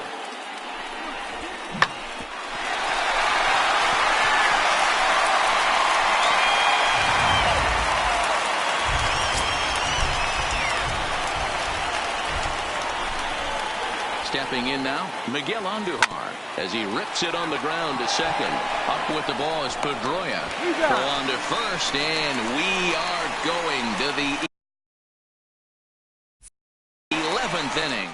Stepping in now, Miguel Andujar, as he rips it on the ground to second. Up with the ball is Pedroia. Throw on to first, and we are going to the 11th inning.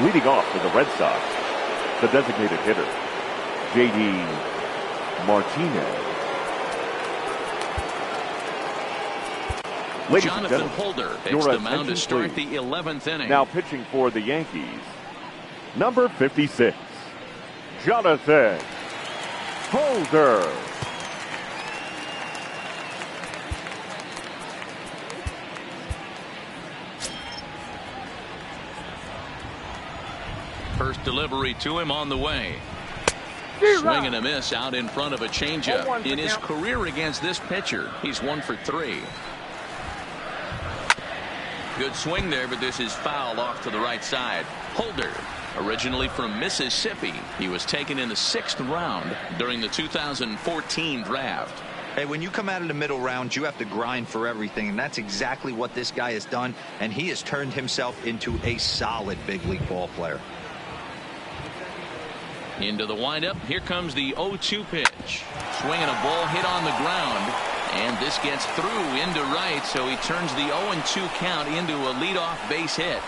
Leading off for the Red Sox, the designated hitter, J.D. Martinez. Ladies Jonathan Holder takes the mound to start the 11th inning. Now pitching for the Yankees, number 56, Jonathan Holder. First delivery to him on the way. Swing and a miss out in front of a changeup. In his career against this pitcher, he's 1 for 3. Good swing there, but this is fouled off to the right side. Holder, originally from Mississippi, he was taken in the 6th round during the 2014 draft. Hey, when you come out of the middle round, you have to grind for everything, and that's exactly what this guy has done, and he has turned himself into a solid big league ball player. Into the windup. Here comes the 0-2 pitch. Swinging a ball hit on the ground. And this gets through into right, so he turns the 0-2 count into a leadoff base hit.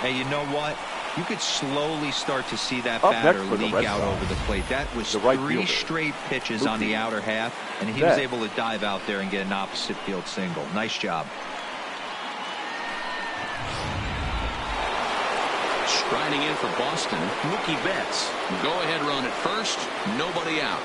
Hey, you know what? You could slowly start to see that batter leak out over the plate. That was 3 straight pitches on the outer half, and he was able to dive out there and get an opposite field single. Nice job. Striding in for Boston, Mookie Betts. Go ahead run at first, nobody out.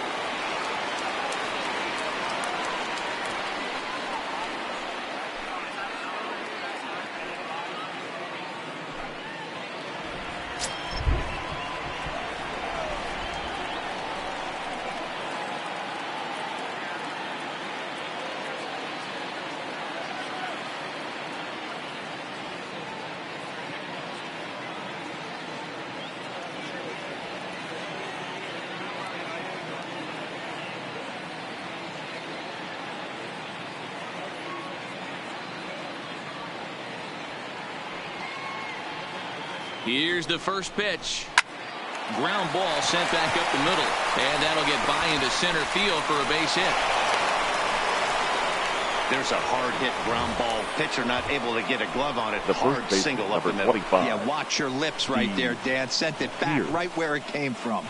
Here's the first pitch. Ground ball sent back up the middle. And that'll get by into center field for a base hit. There's a hard hit ground ball. Pitcher not able to get a glove on it. The hard first base single up number the middle. 25. Yeah, watch your lips right there, Dan. Sent it back right where it came from.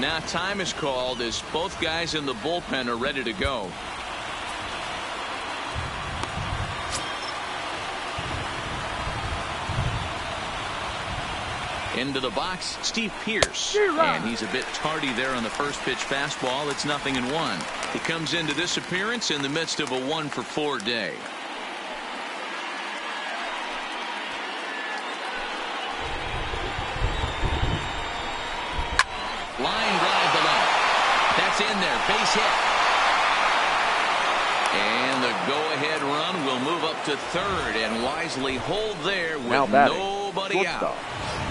Now time is called as both guys in the bullpen are ready to go. Into the box, Steve Pearce. And he's a bit tardy there on the first pitch fastball. It's 0-1. He comes into this appearance in the midst of a 1-for-4 day. Line drive to left. That's in there. Base hit. And the go-ahead run will move up to third and wisely hold there with nobody out.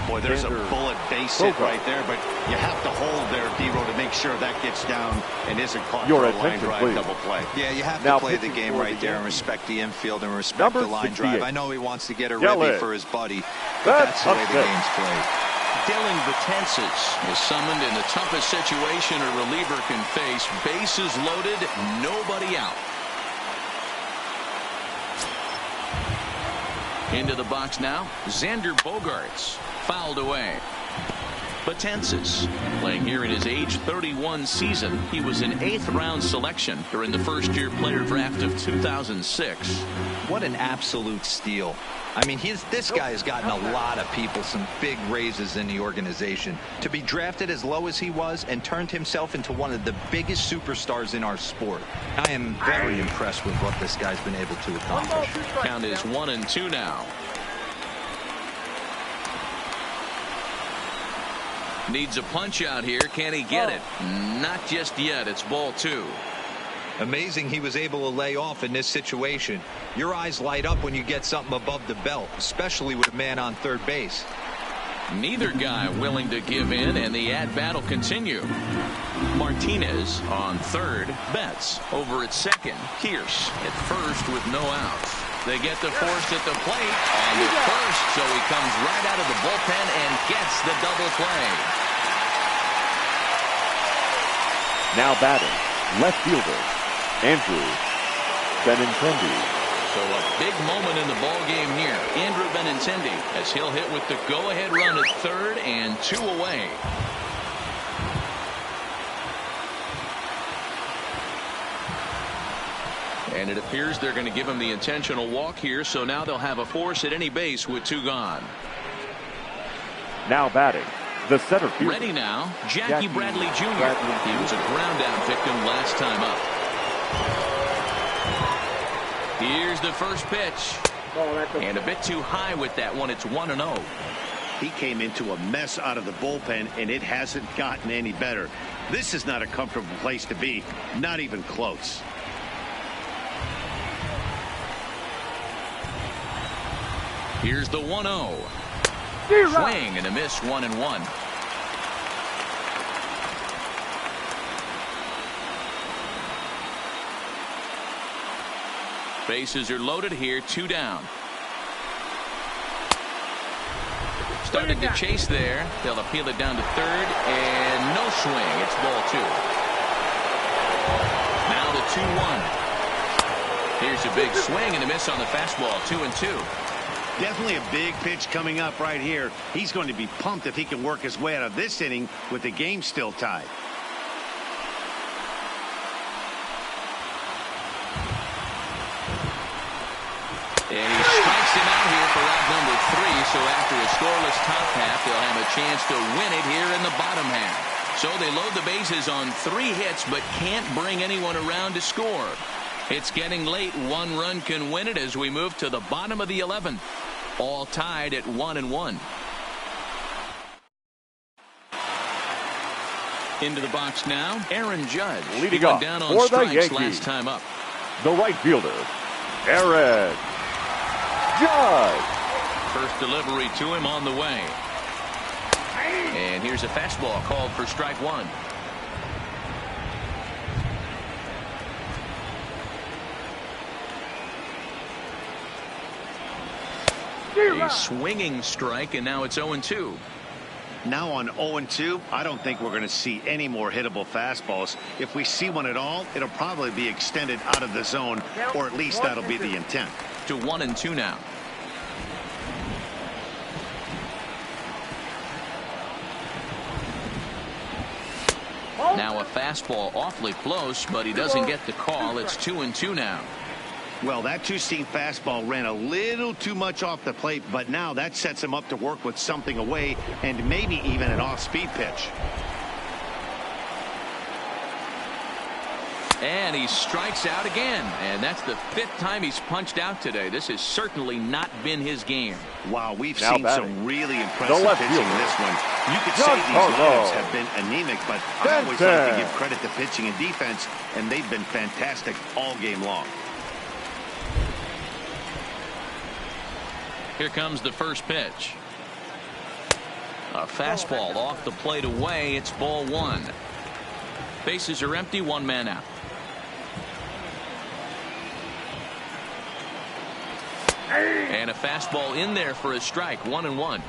Boy, there's a bullet base hit right there, but you have to hold there, D-Row, to make sure that gets down and isn't caught for a line drive double play. Yeah, you have to play the game right there and respect the infield and respect the line drive. I know he wants to get a ribby for his buddy, but that's the way the game's played. Dylan Betances is summoned in the toughest situation a reliever can face. Bases loaded, nobody out. Into the box now, Xander Bogaerts. Fouled away. Betances playing here in his age 31 season. He was an 8th round selection during the first-year player draft of 2006. What an absolute steal. I mean, this guy has gotten a lot of people some big raises in the organization. To be drafted as low as he was and turned himself into one of the biggest superstars in our sport. I am very impressed with what this guy's been able to accomplish. Count is 1-2 now. Needs a punch out here. Can he get it? Not just yet. It's ball 2. Amazing he was able to lay off in this situation. Your eyes light up when you get something above the belt, especially with a man on third base. Neither guy willing to give in, and the at-bat will continue. Martinez on third. Betts over at second. Pierce at first with no outs. They get the force at the plate on the first, so he comes right out of the bullpen and gets the double play. Now batting, left fielder, Andrew Benintendi. So a big moment in the ball game here. Andrew Benintendi as he'll hit with the go-ahead run at third and 2 away. And it appears they're going to give him the intentional walk here, so now they'll have a force at any base with 2 gone. Now batting, the center fielder. Ready now, Jackie Bradley Jr. He was a ground-out victim last time up. Here's the first pitch. And a bit too high with that one. It's 1-0. He came into a mess out of the bullpen, and it hasn't gotten any better. This is not a comfortable place to be, not even close. Here's the 1-0. Swing and a miss, 1-1. Bases are loaded here, 2 down. Started to chase there. They'll appeal it down to third, and no swing. It's ball 2. Now the 2-1. Here's a big swing and a miss on the fastball, 2-2. Definitely a big pitch coming up right here. He's going to be pumped if he can work his way out of this inning with the game still tied. And he strikes him out here for out number 3. So after a scoreless top half, they'll have a chance to win it here in the bottom half. So they load the bases on 3 hits, but can't bring anyone around to score. It's getting late. 1 run can win it as we move to the bottom of the 11th. All tied at 1-1. Into the box now, Aaron Judge. Leading off down on for the strikes Yankees. last time up. The right fielder, Aaron Judge. First delivery to him on the way. And here's a fastball called for strike 1. A swinging strike, and now it's 0-2. Now on 0-2, I don't think we're going to see any more hittable fastballs. If we see one at all, it'll probably be extended out of the zone, or at least that'll be the intent. To 1-2 now. Now a fastball awfully close, but he doesn't get the call. It's 2-2 now. Well, that two-seam fastball ran a little too much off the plate, but now that sets him up to work with something away and maybe even an off-speed pitch. And he strikes out again, and that's the 5th time he's punched out today. This has certainly not been his game. Wow, we've Now seen batting. some really impressive pitching in this one. You could say these lineups have been anemic, but I always like to give credit to pitching and defense, and they've been fantastic all game long. Here comes the first pitch. A fastball off the plate away. It's ball 1. Bases are empty, 1 man out. And a fastball in there for a strike, 1-1.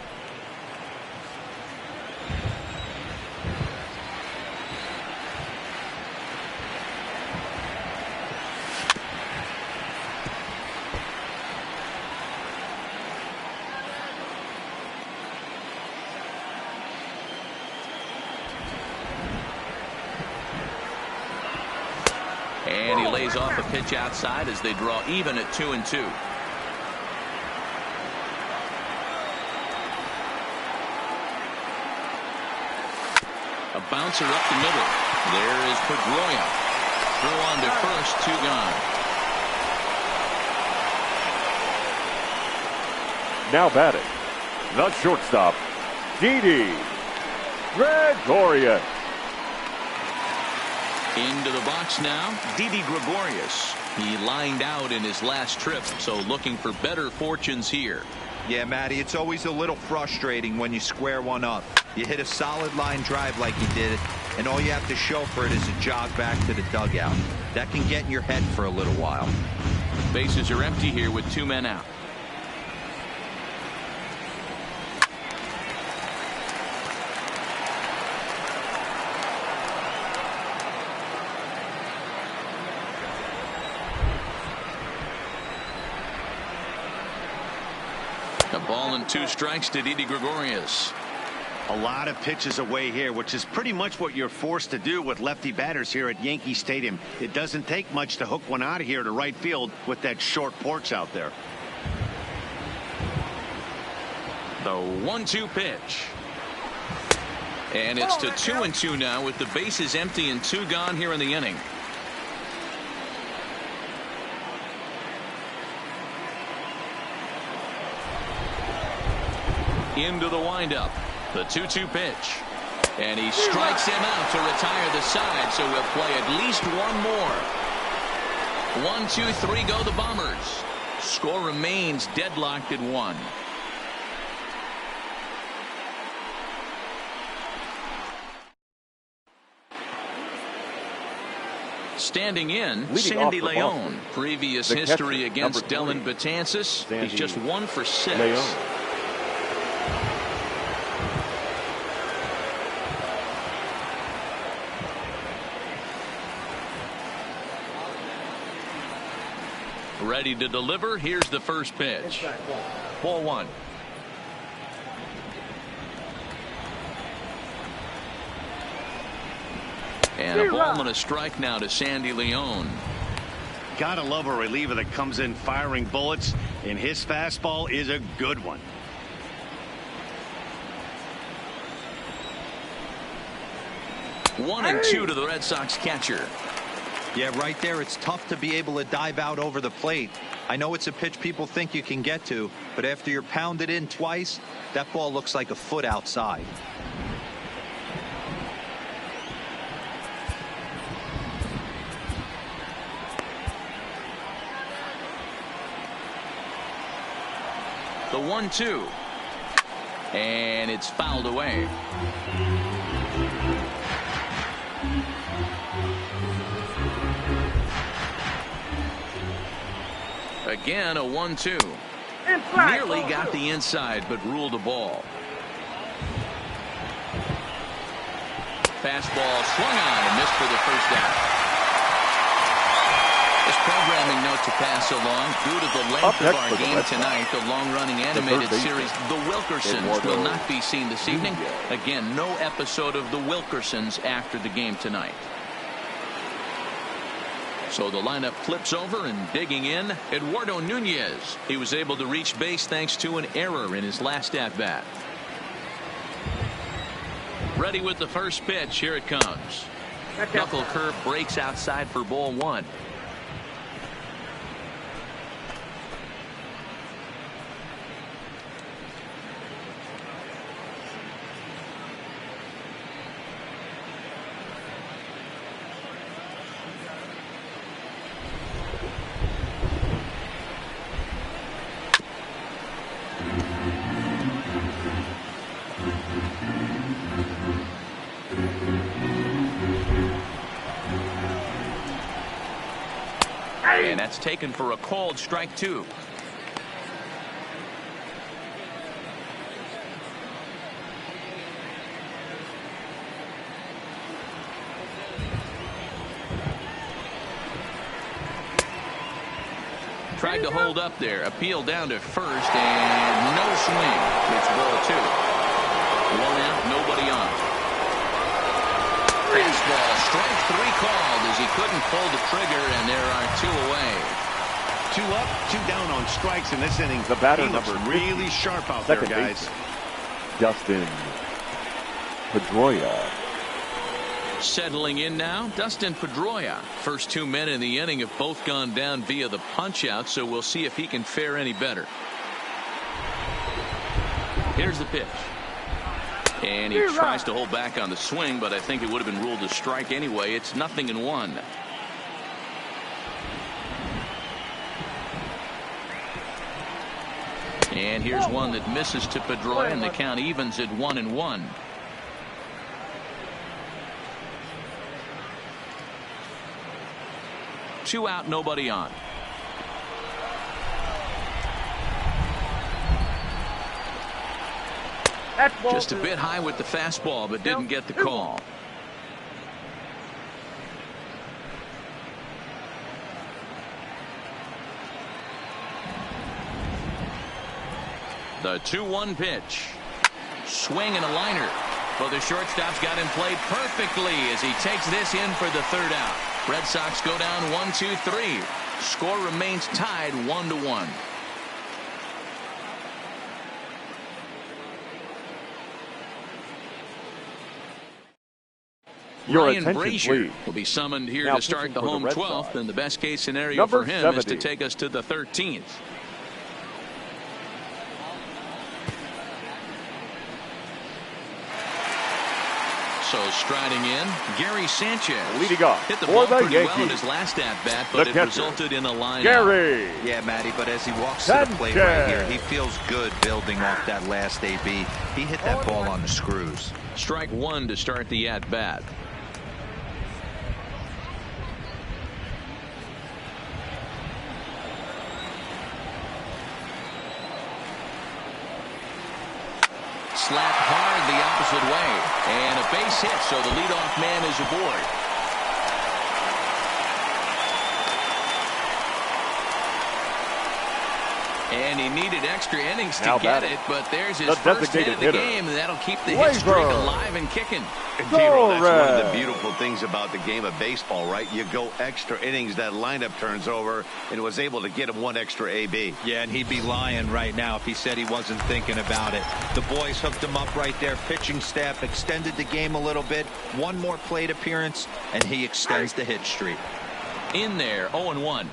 And he lays off a pitch outside as they draw even at 2-2. A bouncer up the middle. There is Pedroia. Throw on to first, 2 gone. Now batting, the shortstop, Didi Gregorius. Into the box now, Didi Gregorius. He lined out in his last trip, so looking for better fortunes here. Yeah, Matty, it's always a little frustrating when you square one up. You hit a solid line drive like you did, and all you have to show for it is a jog back to the dugout. That can get in your head for a little while. Bases are empty here with 2 men out. A ball and 2 strikes to Didi Gregorius. A lot of pitches away here, which is pretty much what you're forced to do with lefty batters here at Yankee Stadium. It doesn't take much to hook one out of here to right field with that short porch out there. The 1-2 pitch. And it's to 2-2 now with the bases empty and 2 gone here in the inning. Into the windup. The 2-2 pitch. And he strikes him out to retire the side, so we'll play at least 1 more. 1, 2, 3 go the Bombers. Score remains deadlocked at 1. Standing in, Leading Sandy off for Leon. Boston, Previous the history catcher, against number Dylan 3, Betances. Sandy He's just 1 for 6. Leon. Ready to deliver. Here's the first pitch. Ball 1. And a ball and a strike now to Sandy Leon. Gotta love a reliever that comes in firing bullets, and his fastball is a good one. One and 2 to the Red Sox catcher. Yeah, right there, it's tough to be able to dive out over the plate. I know it's a pitch people think you can get to, but after you're pounded in twice, that ball looks like a foot outside. The 1-2. And it's fouled away. Again, a 1-2. Nearly got the inside, but ruled a ball. Fastball swung on and missed for the first out. This programming note to pass along. Due to the length of our game tonight, the long-running animated series The Wilkersons will not be seen this evening. Again, no episode of The Wilkersons after the game tonight. So the lineup flips over, and digging in, Eduardo Nunez. He was able to reach base thanks to an error in his last at-bat. Ready with the first pitch. Here it comes. Knuckle curve breaks outside for ball one. And that's taken for a called strike two. Tried to hold up there. Appeal down to first, and no swing. It's ball two. One out, nobody on. Fastball, strike three called as he couldn't pull the trigger, and there are two away. 2 up, 2 down on strikes in this inning. The batter, he looks number really sharp out there, guys. Dustin Pedroia. Settling in now, Dustin Pedroia. First 2 men in the inning have both gone down via the punch-out, so we'll see if he can fare any better. Here's the pitch. And he tries to hold back on the swing, but I think it would have been ruled a strike anyway. It's 0-1. And here's one that misses to Pedroia, and the count evens at 1-1. Two out, nobody on. Just a bit high with the fastball, but didn't get the call. The 2-1 pitch. Swing and a liner. But the shortstop's got him played perfectly as he takes this in for the third out. Red Sox go down 1-2-3. Score remains tied 1-1. Ryan Brazier will be summoned here to start the home 12th, and the best case scenario for him is to take us to the 13th. So striding in, Gary Sanchez leading off hit the ball pretty well in his last at-bat, but it resulted in a line Gary. Yeah, Matty, but as he walks to the plate right here, he feels good building off that last AB. He hit that ball on the screws. Strike one to start the at-bat. Slapped hard the opposite way, and a base hit, so the leadoff man is aboard. And he needed extra innings to get it, but there's his first hit of the game, and that'll keep the hit streak alive and kicking. Dino, that's one of the beautiful things about the game of baseball, right? You go extra innings, that lineup turns over, and was able to get him one extra AB. Yeah, and he'd be lying right now if he said he wasn't thinking about it. The boys hooked him up right there. Pitching staff extended the game a little bit. One more plate appearance, and he extends the hit streak. In there, 0-1.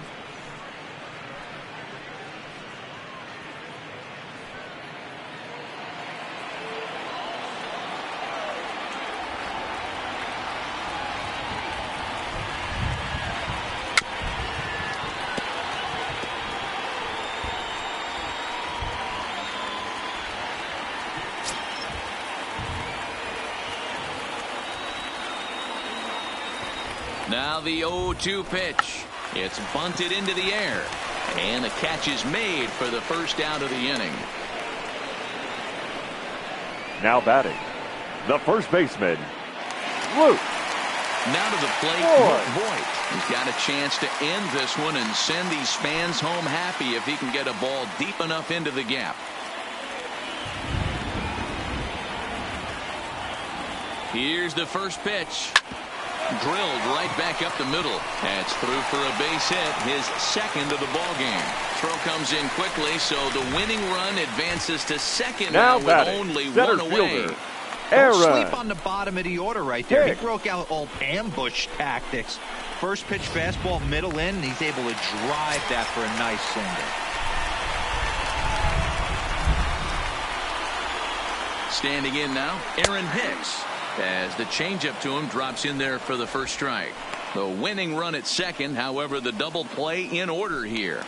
Now the 0-2 pitch. It's bunted into the air. And the catch is made for the first out of the inning. Now batting, the first baseman, Luke. Now to the plate, Voigt. He's got a chance to end this one and send these fans home happy if he can get a ball deep enough into the gap. Here's the first pitch. Drilled right back up the middle. That's through for a base hit, his second of the ball game. Throw comes in quickly, so the winning run advances to second now with only one away. Don't sleep on the bottom of the order right there. He broke out all ambush tactics. First pitch fastball, middle in, and he's able to drive that for a nice single. Standing in now, Aaron Hicks. As the changeup to him drops in there for the first strike. The winning run at second, however, the double play in order here.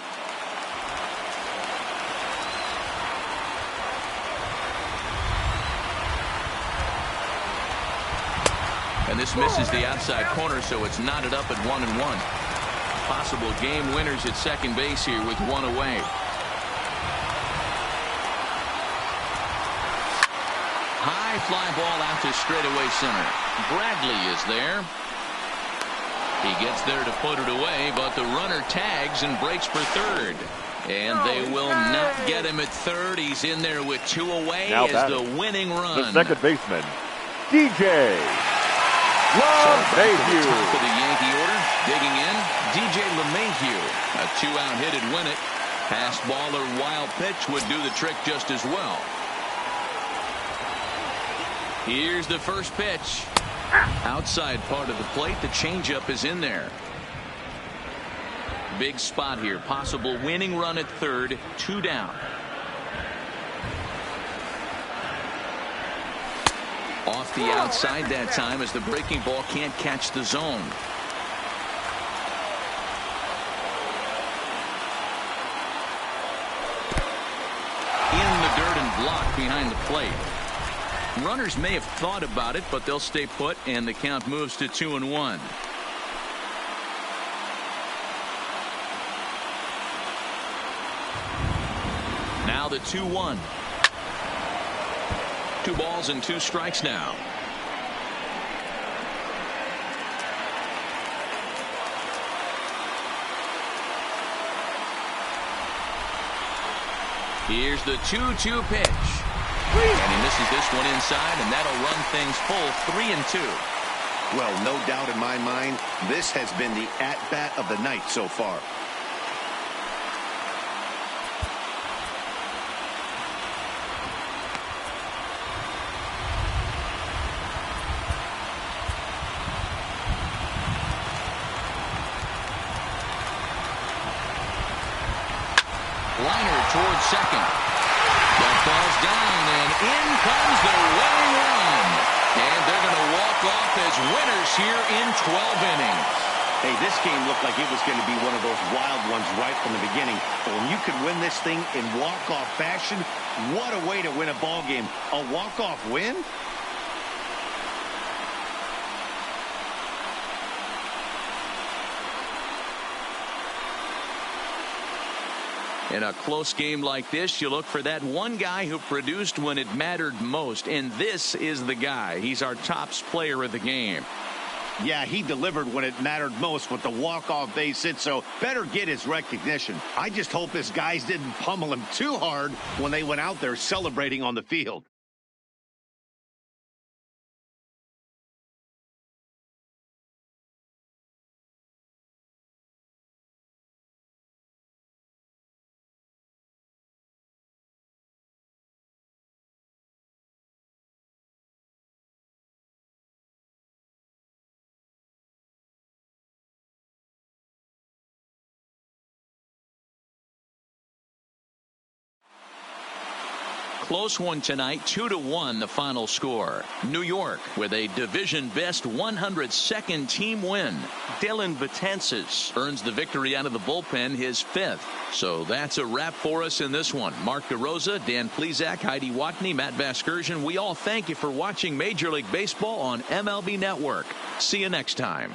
And this misses the outside corner, so it's knotted up at 1-1. Possible game winners at second base here with one away. High fly ball out to straightaway center. Bradley is there. He gets there to put it away, but the runner tags and breaks for third. And they will not get him at third. He's in there with two away as the winning run. The second baseman, DJ LeMahieu. Top of the Yankee order, digging in, DJ LeMahieu. A two-out hit would win it. Pass ball or wild pitch would do the trick just as well. Here's the first pitch. Outside part of the plate, the changeup is in there. Big spot here. Possible winning run at third, two down. Off the outside that time as the breaking ball can't catch the zone. In the dirt and blocked behind the plate. Runners may have thought about it, but they'll stay put, and the count moves to 2-1. Now the 2-1. 2 balls and 2 strikes now. Here's the 2-2 pitch. And he misses this one inside, and that'll run things full 3-2. Well, no doubt in my mind, this has been the at-bat of the night so far. Liner towards second. That falls down, and in comes the winning run. And they're going to walk off as winners here in 12 innings. Hey, this game looked like it was going to be one of those wild ones right from the beginning. But when you can win this thing in walk-off fashion, what a way to win a ball game. A walk-off win? In a close game like this, you look for that one guy who produced when it mattered most. And this is the guy. He's our tops player of the game. Yeah, he delivered when it mattered most with the walk-off base hit, so better get his recognition. I just hope his guys didn't pummel him too hard when they went out there celebrating on the field. Close one tonight, 2-1 the final score. New York with a division best 102nd team win. Dylan Betances earns the victory out of the bullpen, his 5th. So that's a wrap for us in this one. Mark DeRosa, Dan Plesac, Heidi Watney, Matt Vasgersian. We all thank you for watching Major League Baseball on MLB Network. See you next time.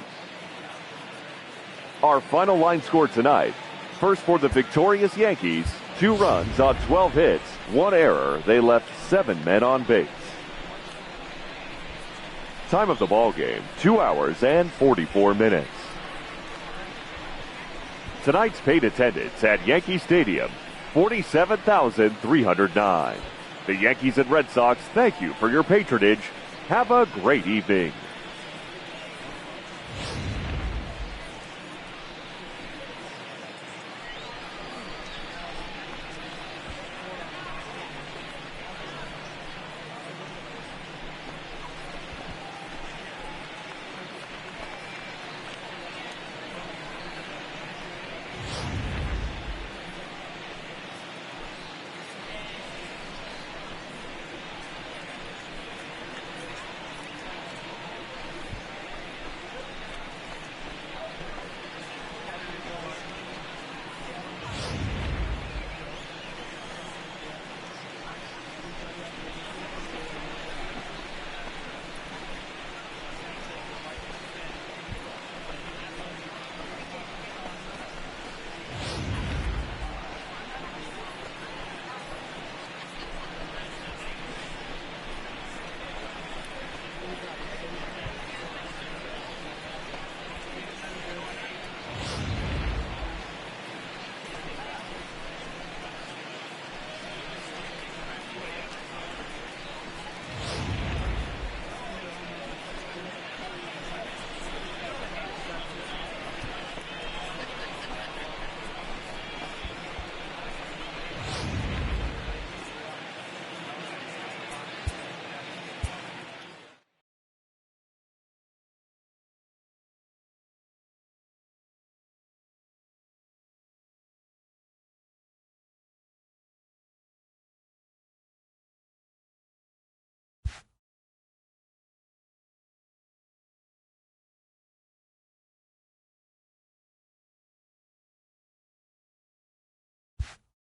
Our final line score tonight: First for the victorious Yankees, 2 runs on 12 hits, 1 error. They left 7 men on base. Time of the ball game, 2 hours and 44 minutes. Tonight's paid attendance at Yankee Stadium, 47,309. The Yankees and Red Sox thank you for your patronage. Have a great evening.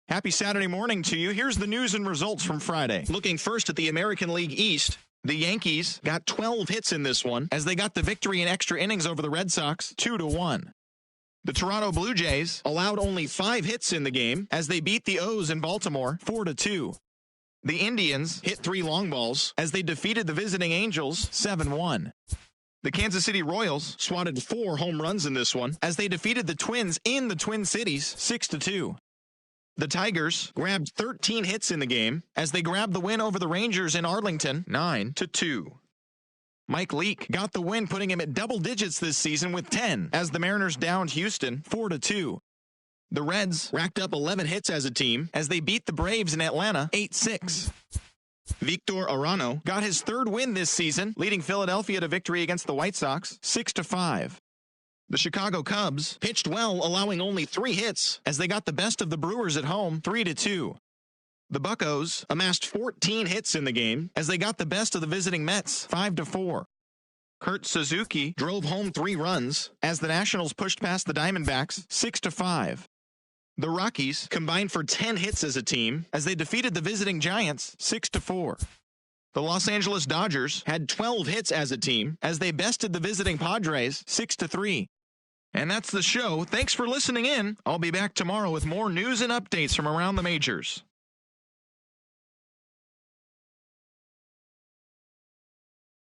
Happy Saturday morning to you. Here's the news and results from Friday. Looking first at the American League East, the Yankees got 12 hits in this one as they got the victory in extra innings over the Red Sox 2-1. The Toronto Blue Jays allowed only 5 hits in the game as they beat the O's in Baltimore 4-2. The Indians hit 3 long balls as they defeated the visiting Angels 7-1. The Kansas City Royals swatted 4 home runs in this one as they defeated the Twins in the Twin Cities 6-2. The Tigers grabbed 13 hits in the game as they grabbed the win over the Rangers in Arlington 9-2. Mike Leake got the win, putting him at double digits this season with 10 as the Mariners downed Houston 4-2. The Reds racked up 11 hits as a team as they beat the Braves in Atlanta 8-6. Victor Arano got his 3rd win this season, leading Philadelphia to victory against the White Sox 6-5. The Chicago Cubs pitched well, allowing only 3 hits as they got the best of the Brewers at home 3-2. The Buccos amassed 14 hits in the game as they got the best of the visiting Mets 5-4. Kurt Suzuki drove home 3 runs as the Nationals pushed past the Diamondbacks 6-5. The Rockies combined for 10 hits as a team as they defeated the visiting Giants 6-4. The Los Angeles Dodgers had 12 hits as a team as they bested the visiting Padres 6-3. And that's the show. Thanks for listening in. I'll be back tomorrow with more news and updates from around the majors.